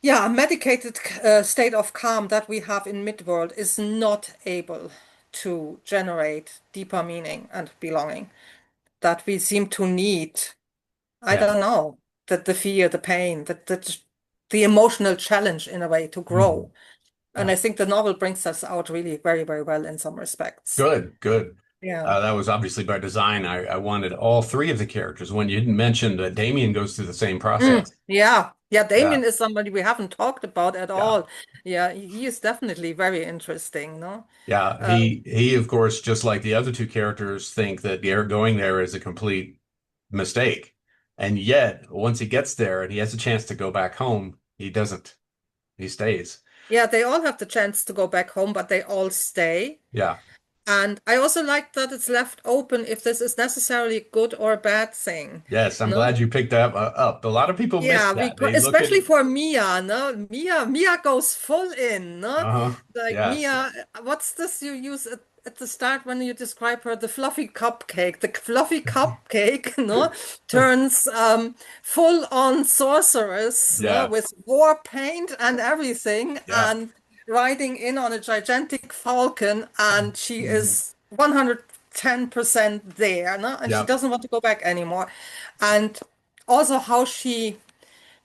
yeah, medicated state of calm that we have in Midworld is not able to generate deeper meaning and belonging that we seem to need. I Yeah. don't know, the fear, the pain, the emotional challenge in a way to Hmm. grow. And Yeah. I think the novel brings us out really very, very well in some respects. Good, good. Yeah. That was obviously by design. I wanted all three of the characters. When you didn't mention that Damien goes through the same Mm, process. yeah. Yeah, Yeah, Damien is somebody we haven't talked about at yeah, all. Yeah, he is definitely very interesting, no? yeah. Um, He of course, just like the other two characters, think that going there is a complete mistake. And yet, once he gets there and he has a chance to go back home, he doesn't. He stays. yeah, they all have the chance to go back home, but they all stay. Yeah. And I also like that it's left open if this is necessarily a good or a bad thing. Yes, I'm No? glad you picked that up. A lot of people miss Yeah, that. They look at, especially for Mia, no? Mia goes full in, no? uh-huh. Like Yes. Mia, what's this you use at the start when you describe her? The fluffy cupcake. The fluffy cupcake, no, turns full on sorceress, no, Yeah. with war paint and everything, Yeah. and riding in on a gigantic falcon, and she Mhm. is 110% there, no? And she Yeah. doesn't want to go back anymore. And also how she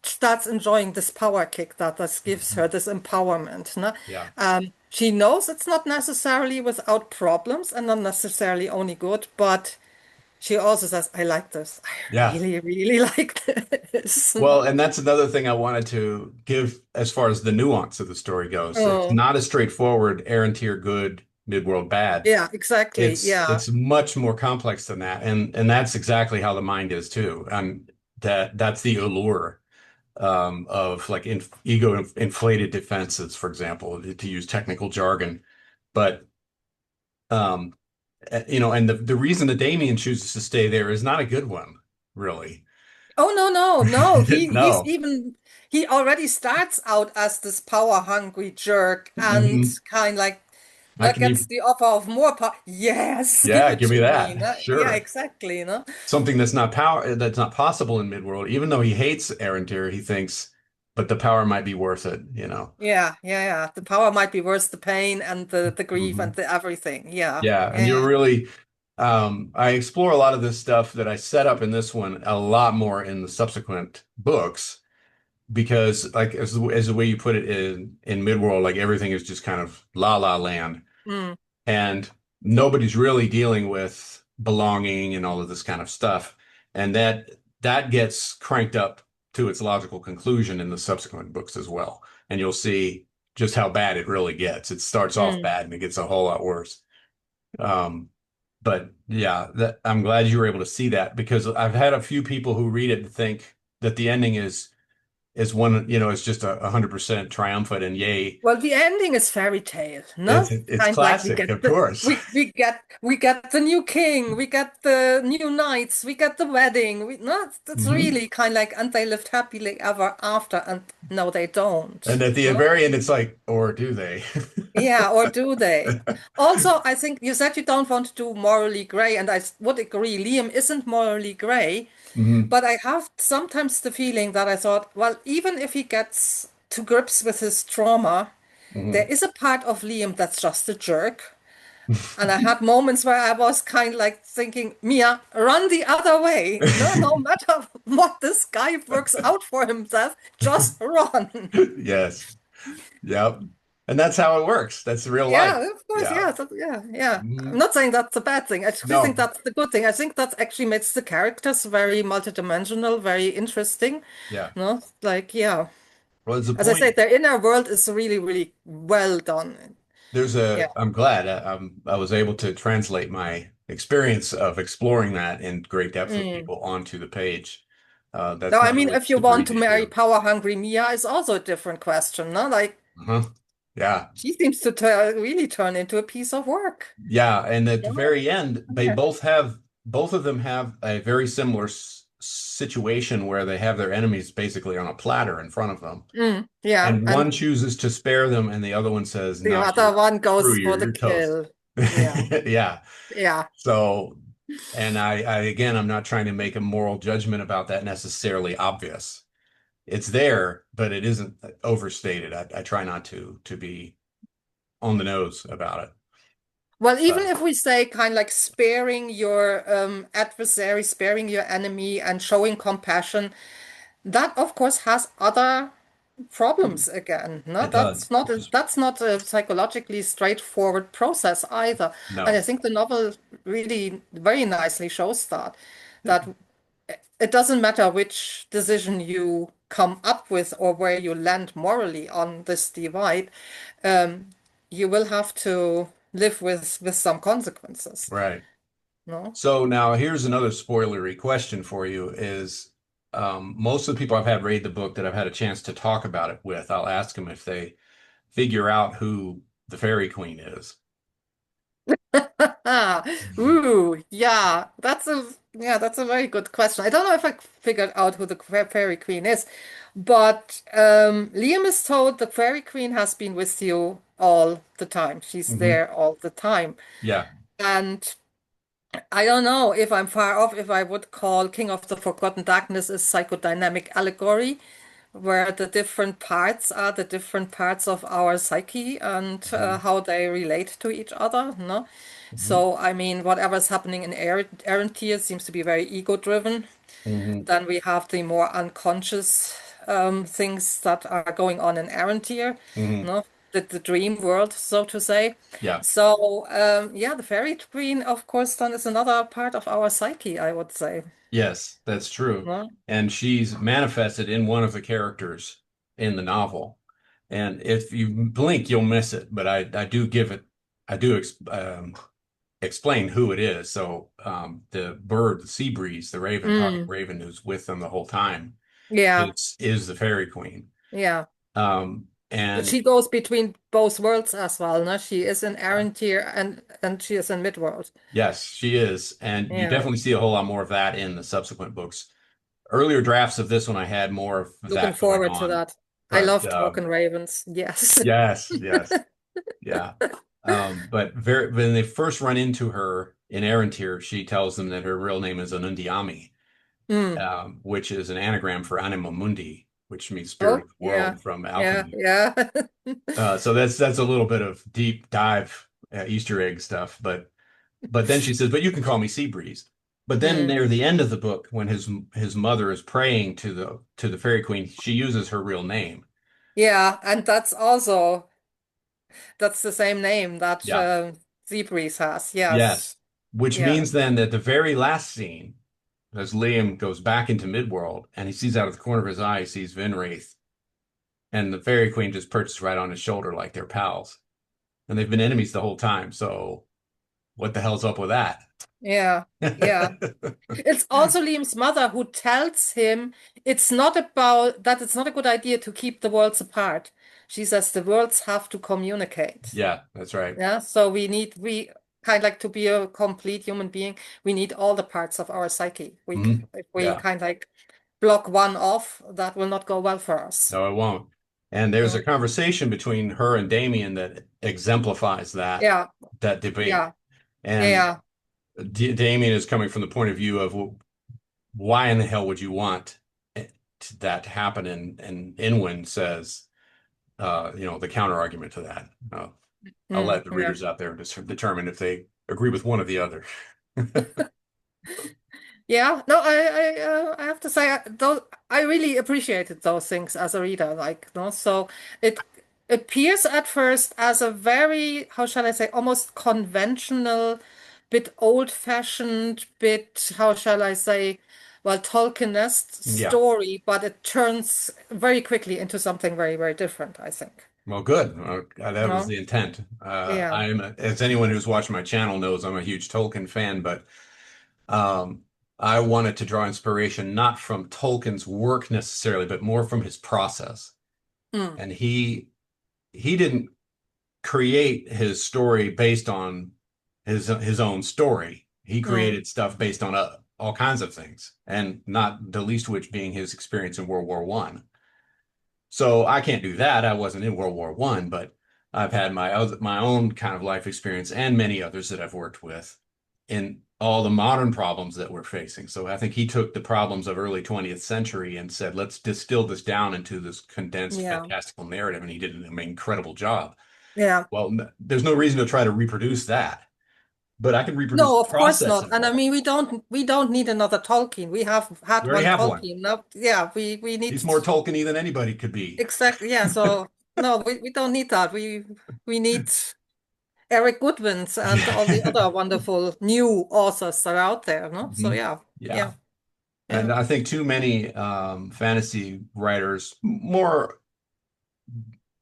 starts enjoying this power kick that this gives Mhm. her, this empowerment. No? Yeah. She knows it's not necessarily without problems and not necessarily only good, but she also says, I like this. I Yeah. really, really like this. Well, No? and that's another thing I wanted to give as far as the nuance of the story goes. It's Oh, not a straightforward Aaron tier good, midworld bad. yeah, exactly. Yeah. It's much more complex than that. And that's exactly how the mind is too. And that's the allure of like ego inflated defenses, for example, to use technical jargon. But um and the reason that Damien chooses to stay there is not a good one, really. Oh no, no, no. No. He already starts out as this power hungry jerk and Hmm. kind like I can gets even, the offer of more power. Yes, give yeah, it give me to me. that. No? Yeah, Sure. exactly. Something that's not possible in Midworld, even though he hates Aaron Tier, he thinks, but the power might be worth it, you know. Yeah, yeah, yeah. The power might be worth the pain and the grief and Mhm. the everything. Yeah, Yeah, and yeah. you're really I explore a lot of this stuff that I set up in this one a lot more in the subsequent books because like as the way you put it in Midworld, like everything is just kind of la la land Mm, and nobody's really dealing with belonging and all of this kind of stuff. And that gets cranked up to its logical conclusion in the subsequent books as well. And you'll see just how bad it really gets. It starts off mm. bad and it gets a whole lot worse. Um, but yeah, I'm glad you were able to see that because I've had a few people who read it and think that the ending is one, you know, it's just 100% triumphant and yay. Well, the ending is fairy tale, no? It's Kind of like we classic, get of the course. we get the new king, we get the new knights, we get the wedding. We no, it's Hmm. really kind of like, and they lived happily ever after, and no, they And don't. at the No? very end, it's like, or do they? Yeah, or do they? Also, I think you said you don't want to do morally gray, and would agree. Liam isn't morally gray, Hmm. but I have sometimes the feeling that I thought, well, even if he gets to grips with his trauma, there Hmm. is a part of Liam that's just a jerk. And I had moments where I was kind of like thinking, Mia, run the other way. No, no matter what this guy works out for himself, just run. Yes. Yep. And that's how it works. That's real life. Yeah, of course. Yeah. Yeah, yeah, yeah. I'm Mhm. not saying that's a bad thing. I actually think No. that's the good thing. I think that actually makes the characters very multidimensional, very interesting. Yeah. No, like, yeah. Well, there's a As I point. said, their inner world is really, really well done. Yeah. I'm glad I was able to translate my experience of exploring that in great depth with Mm. people onto the page. Now, That's I not mean, always if you super want to easy to marry do. power-hungry Mia is also a different question, no? Like, Uh-huh. Yeah. she seems to really turn into a piece of work. Yeah. And at the Yeah. very end, Yeah. both of them have a very similar situation where they have their enemies basically on a platter in front of them. Yeah, And one and chooses to spare them, and the other one says, the "No, other one screw goes you, for the you're toast." kill. Yeah. Yeah. Yeah. So, and I again, I'm not trying to make a moral judgment about that necessarily obvious. It's there, but it isn't overstated. I try not to be on the nose about it. Well, even But if we say kind of like sparing your adversary, sparing your enemy, and showing compassion, that of course has other problems again. No, it does. that's not a psychologically straightforward process either. And I No. think the novel really very nicely shows that it doesn't matter which decision you come up with or where you land morally on this divide, you will have to live with some consequences. Right. No? So now here's another spoilery question for you is most of the people I've had read the book that I've had a chance to talk about it with, I'll ask them if they figure out who the Fairy Queen is. Ooh, that's a very good question. I don't know if I figured out who the Fairy Queen is, but Liam is told the Fairy Queen has been with you all the time. She's Hmm. there all the time. Yeah. And I don't know if I'm far off if I would call King of the Forgotten Darkness a psychodynamic allegory, where the different parts are the different parts of our psyche and Hmm. how they relate to each other, no? Hmm. So, I mean, whatever's happening in Errantier seems to be very ego-driven. Hmm. Then we have the more unconscious things that are going on in Errantier, Hmm. no? The dream world, so to say. Yeah. So, yeah, the fairy queen, of course, then is another part of our psyche, I would say. Yes, that's true. No? And she's manifested in one of the characters in the novel. And if you blink, you'll miss it. But I do give it, I do explain who it is. So the bird, the sea breeze, the raven, talking Mm, raven who's with them the whole time yeah, is the fairy queen. yeah. And She goes between both worlds as well, no? She is in Errantier and she is in Midworld. yes, she is. And you Yeah. definitely see a whole lot more of that in the subsequent books. Earlier drafts of this one, I had more of Looking that going forward to on. that. I But love Talking Ravens. Yes. yes, yes, yeah. But when they first run into her in Errantier, she tells them that her real name is Anundiami, Mm, which is an anagram for Anima Mundi. which means spirit Oh, of the yeah. world from Yeah. alchemy. Yeah. So that's a little bit of deep dive Easter egg stuff, but then she says, "But you can call me Seabreeze." But then Mm. near the end of the book, when his mother is praying to the Fairy Queen, she uses her real name. Yeah, and that's the same name that Yeah. Zeebreeze has. Yes. Yes. Which Yeah. means then that the very last scene, as Liam goes back into Midworld and he sees out of the corner of his eye, he sees Vinwraith, and the Fairy Queen just perches right on his shoulder like they're pals. And they've been enemies the whole time. So what the hell's up with that? Yeah. Yeah. It's also Liam's mother who tells him it's not a good idea to keep the worlds apart. She says the worlds have to communicate. Yeah, that's right. Yeah. So we kind of like to be a complete human being, we need all the parts of our psyche. Mhm. If we Yeah. kind of like block one off, that will not go well for us. No, it won't. And there's a Mm. conversation between her and Damien that exemplifies Yeah. that debate. Yeah. And Yeah. Damien is coming from the point of view of, well, why in the hell would you want that to happen? And Inwin says, the counter argument to that. I'll let the Yeah. readers out there determine if they agree with one or the other. Yeah, no, I have to say, I really appreciated those things as a reader, like, no, so it appears at first as a very, how shall I say, almost conventional, bit old-fashioned, bit, how shall I say, well, Tolkien-esque Yeah. story, but it turns very quickly into something very, very different, I think. Well, good. That was No? the intent. Yeah. As anyone who's watched my channel knows, I'm a huge Tolkien fan, but Um, I wanted to draw inspiration not from Tolkien's work necessarily, but more from his process. Mm, And he didn't create his story based on his own story. He mm, created stuff based on all kinds of things, and not the least which being his experience in World War One. So I can't do that. I wasn't in World War One, but I've had my own kind of life experience and many others that I've worked with in all the modern problems that we're facing. So I think he took the problems of early 20th century and said, let's distill this down into this condensed yeah. fantastical narrative. And he did an incredible job. Yeah. Well, there's no reason to try to reproduce that, but I can reproduce No, the of course process not. And I involved. mean, we don't need another Tolkien. We have had We already one have one. Tolkien. Now, yeah, we need He's more Tolkien-y than anybody could be. exactly. Yeah, so no, we don't need that. We need Eric Goodwins and Yeah. all the other wonderful new authors that are out there. No, so Mhm. yeah, Yeah. yeah, And yeah. I think too many fantasy writers, more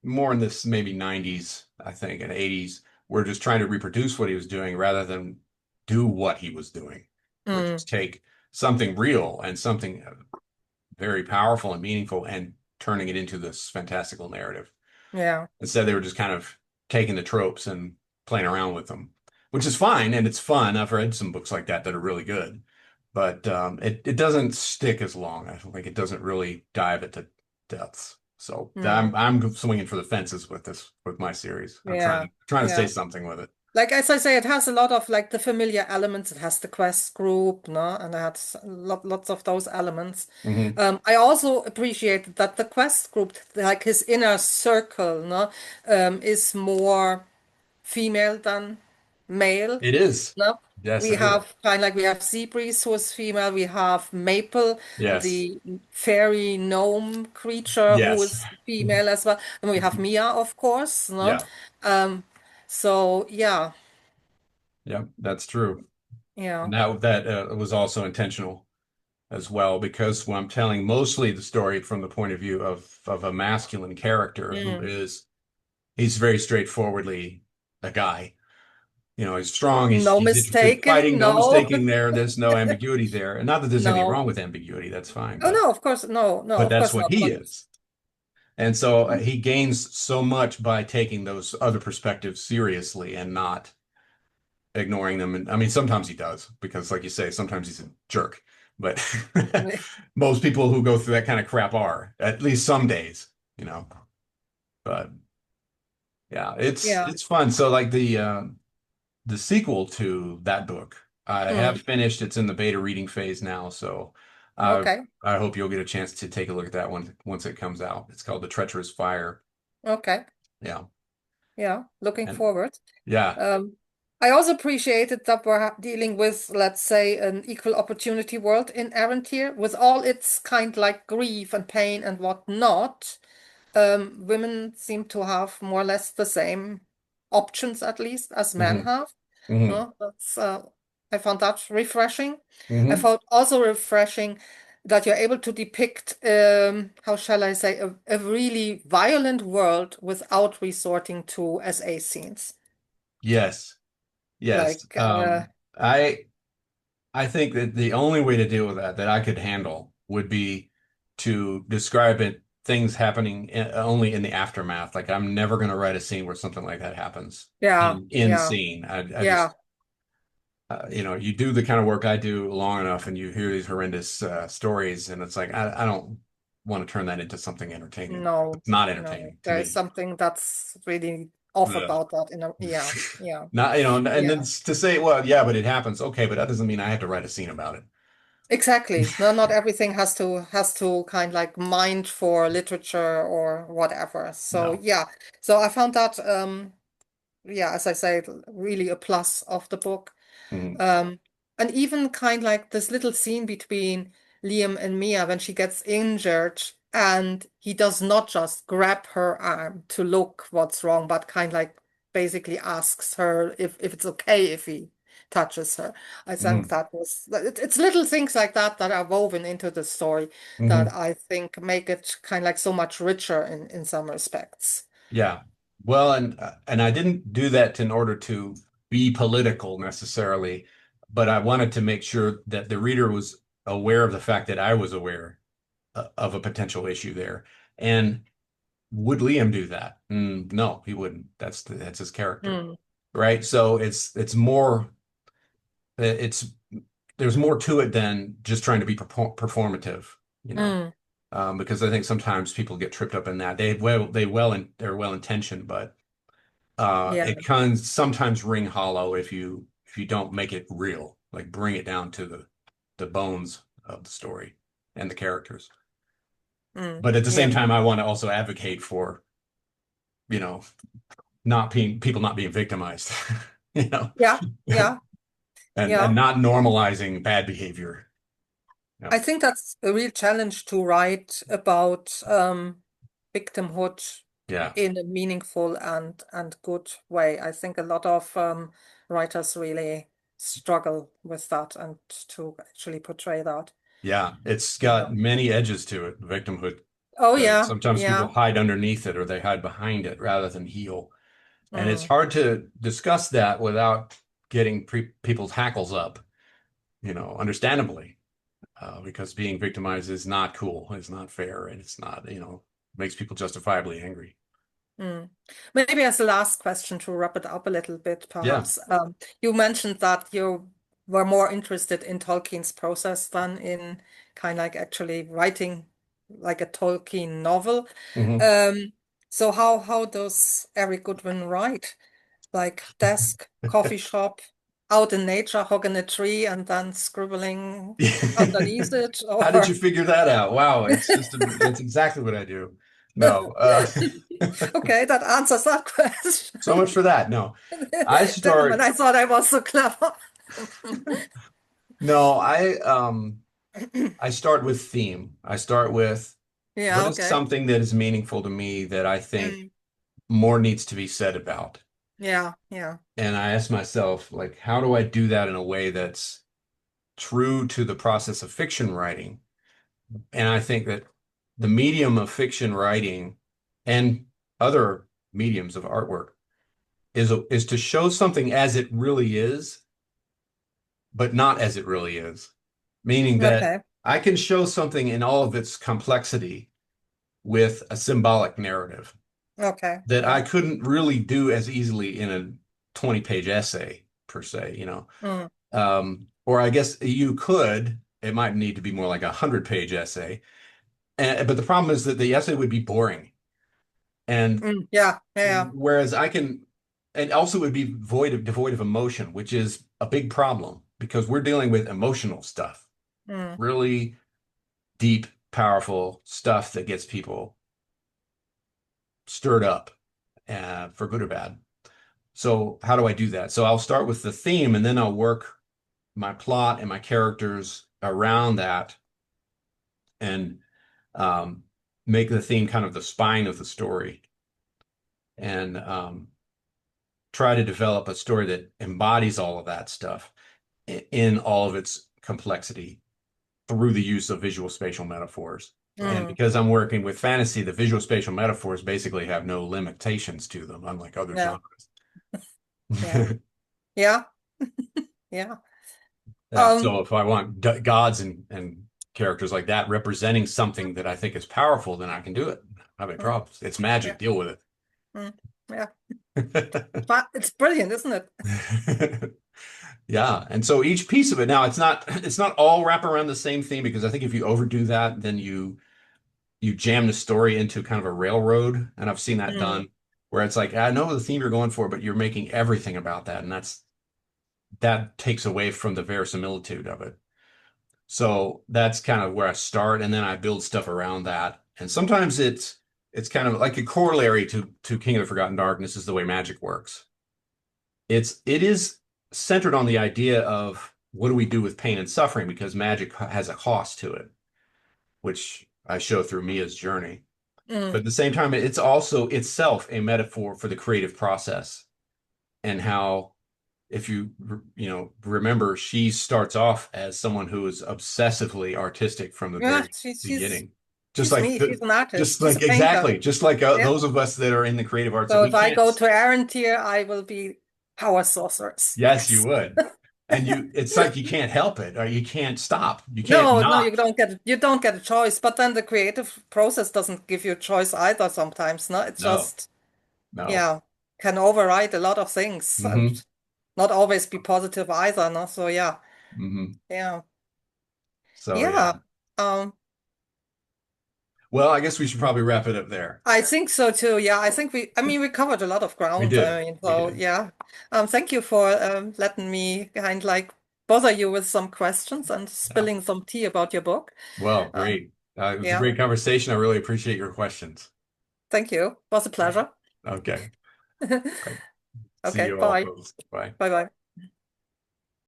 in this maybe 90s, I think, and 80s, were just trying to reproduce what he was doing rather than do what he was doing, which Mm, is take something real and something very powerful and meaningful and turning it into this fantastical narrative. yeah, Instead, they were just kind of taking the tropes and playing around with them, which is fine and it's fun. I've read some books like that are really good, but it doesn't stick as long. I think it doesn't really dive into depths. So mm, I'm swinging for the fences with my series. I'm yeah, trying to say yeah. something with it. Like as I say, it has a lot of like the familiar elements. It has the quest group, no, and it has lots of those elements. Hmm. I also appreciated that the quest group, like his inner circle, no, is more female than male. It is. No, Yes, we it is. have kind of like we have Seabreeze who is female. We have Maple, Yes. the fairy gnome creature who Yes. is female as well. And we have Mia, of course. No, Yeah. um, so yeah, Yeah, that's true. yeah. And that was also intentional as well, because when I'm telling mostly the story from the point of view of a masculine character who Mm. he's very straightforwardly a guy. He's strong, No he's interested in fighting, mistaking, no no, mistaking there. There's no ambiguity there. And not that there's anything no. wrong with ambiguity, that's fine, Oh no, of course, no, no, but of that's course what not. he But is. And so he gains so much by taking those other perspectives seriously and not ignoring them. And I mean, sometimes he does, because like you say, sometimes he's a jerk. But most people who go through that kind of crap are, at least some days, you know. But yeah, yeah. it's fun. So like the sequel to that book, I have Mm. finished. It's in the beta reading phase now, so I Okay. I hope you'll get a chance to take a look at that one once it comes out. It's called The Treacherous Fire. Okay. Yeah. Yeah. Looking And forward. yeah. Um, I also appreciated that we're dealing with, let's say, an equal opportunity world in Errant here, with all its kind like grief and pain and whatnot. Women seem to have more or less the same options, at least, as men Hmm. have. Hmm. That's I found that refreshing. I Hmm. found also refreshing that you're able to depict, how shall I say, a really violent world without resorting to SA scenes. Yes. Yes. Like, I think that the only way to deal with that I could handle would be to describe it things happening only in the aftermath. Like I'm never going to write a scene where something like that happens yeah, in yeah, scene. I yeah, just you do the kind of work I do long enough, and you hear these horrendous stories, and it's like I don't want to turn that into something entertaining. no, It's not no. entertaining to There's me. something that's really off Ugh. about that in a, yeah, yeah, Not, and then yeah. to say, well, yeah, but it happens. Okay, but that doesn't mean I have to write a scene about Exactly. No, not everything has to kind like mind for literature or whatever. So No. yeah. So I found that yeah, as I said, really a plus of the book. Mhm. Um, and even kind like this little scene between Liam and Mia when she gets injured and he does not just grab her arm to look what's wrong, but kind like basically asks her if it's okay if he touches her. I think Mhm. that was it's little things like that that are woven into the story that Mhm. I think make it kind of like so much richer in some respects. Yeah. Well, and I didn't do that in order to be political necessarily, but I wanted to make sure that the reader was aware of the fact that I was aware of a potential issue there. And would Liam do that? No, he wouldn't. That's his character, Mm, right? So it's more it's there's more to it than just trying to be performative, you know. mm, Because I think sometimes people get tripped up in that. They're well intentioned, but yeah. it can sometimes ring hollow if you don't make it real, like bring it down to the bones of the story and the characters. Mm, But at the yeah. same time, I want to also advocate for, you know, not being people not being victimized, you know, Yeah. Yeah. and Yeah. not normalizing bad behavior. Yeah. I think that's a real challenge to write about victimhood Yeah. in a meaningful and good way. I think a lot of writers really struggle with that and to actually portray that. Yeah. It's Yeah. got many edges to it, victimhood. Oh yeah, Sometimes people yeah. hide underneath it or they hide behind it rather than heal. And it's Mm, hard to discuss that without getting people's hackles up, understandably, because being victimized is not cool, it's not fair, and it's not, makes people justifiably angry. mm. Maybe as a last question to wrap it up a little bit, Yeah. perhaps. You mentioned that you were more interested in Tolkien's process than in kind of like actually writing like a Tolkien novel. Hmm. Um, so how does Eric Goodwyn write? Like desk, coffee shop, out in nature, hugging a tree, and then scribbling underneath it, How did you or figure that out? Wow, it's exactly what I do. No, okay, that answers that question. so much for that. No, I Damn, and start. I thought I was so clever. No, I start with theme. I start with what Yeah, is okay. something that is meaningful to me that I think Mm, more needs to be said about. yeah, yeah. And I ask myself, like, how do I do that in a way that's true to the process of fiction writing? And I think that the medium of fiction writing and other mediums of artwork is to show something as it really is, but not as it really is. Meaning that Okay, I can show something in all of its complexity with a symbolic narrative okay, that I yeah. couldn't really do as easily in a 20-page essay per se. Mm, Or I guess you could, it might need to be more like a 100-page essay. But the problem is that the essay would be boring. And yeah, yeah, whereas and also would be devoid of emotion, which is a big problem because we're dealing with emotional stuff. yeah. Mm, Really, deep, powerful stuff that gets people stirred up, for good or bad. So how do I do that? So I'll start with the theme and then I'll work my plot and my characters around that and um, make the theme kind of the spine of the story and try to develop a story that embodies all of that stuff in all of its complexity through the use of visual spatial metaphors. And Mm, because I'm working with fantasy, the visual spatial metaphors basically have no limitations to them, unlike other yeah, genres. yeah, yeah, yeah. Yeah, Um, so if I want gods and characters like that representing something that I think is powerful, then I can do it. I have any mm, problems. It's magic. yeah, Deal with mm, yeah. it. But it's brilliant, isn't it? Yeah, and so each piece of it now it's not all wrap around the same theme because I think if you overdo that, then you jam the story into kind of a railroad, and I've seen that Mm, done where it's like I know the theme you're going for, but you're making everything about that, and that takes away from the verisimilitude of it. So that's kind of where I start, and then I build stuff around that. And sometimes it's kind of like a corollary to King of the Forgotten Darkness is the way magic works. It is centered on the idea of what do we do with pain and suffering because magic has a cost to it, which I show through Mia's journey. But mm, at the same time, it's also itself a metaphor for the creative process and how if remember, she starts off as someone who is obsessively artistic from the yeah, very beginning. Just she's like me. She's an just artist. She's a like painter. exactly, just like Yeah. those of us that are in the creative arts that So we if I can't. go to Aaron tier, I will be power sorceress. Yes, you Yes. would. And it's like you can't help it or you can't stop. You can't No, no, not. you don't get a choice. But then the creative process doesn't give you a choice either sometimes. No, it's No, just, no. yeah, can override a lot of things and Hmm. not always be positive either. No, so yeah, Hmm. yeah, So yeah. yeah. Um, Well, I guess we should probably wrap it up there. I think so too. Yeah, I mean, we covered a lot of We ground. did. I mean, We so did. yeah. Thank you for letting me kind like bother you with some questions and Yeah. spilling some tea about your book. Well, Um, great. It was a yeah, great conversation. I really appreciate your questions. thank you. Was a pleasure. Okay. All right. See Okay, you all, bye. folks. Bye. Bye bye.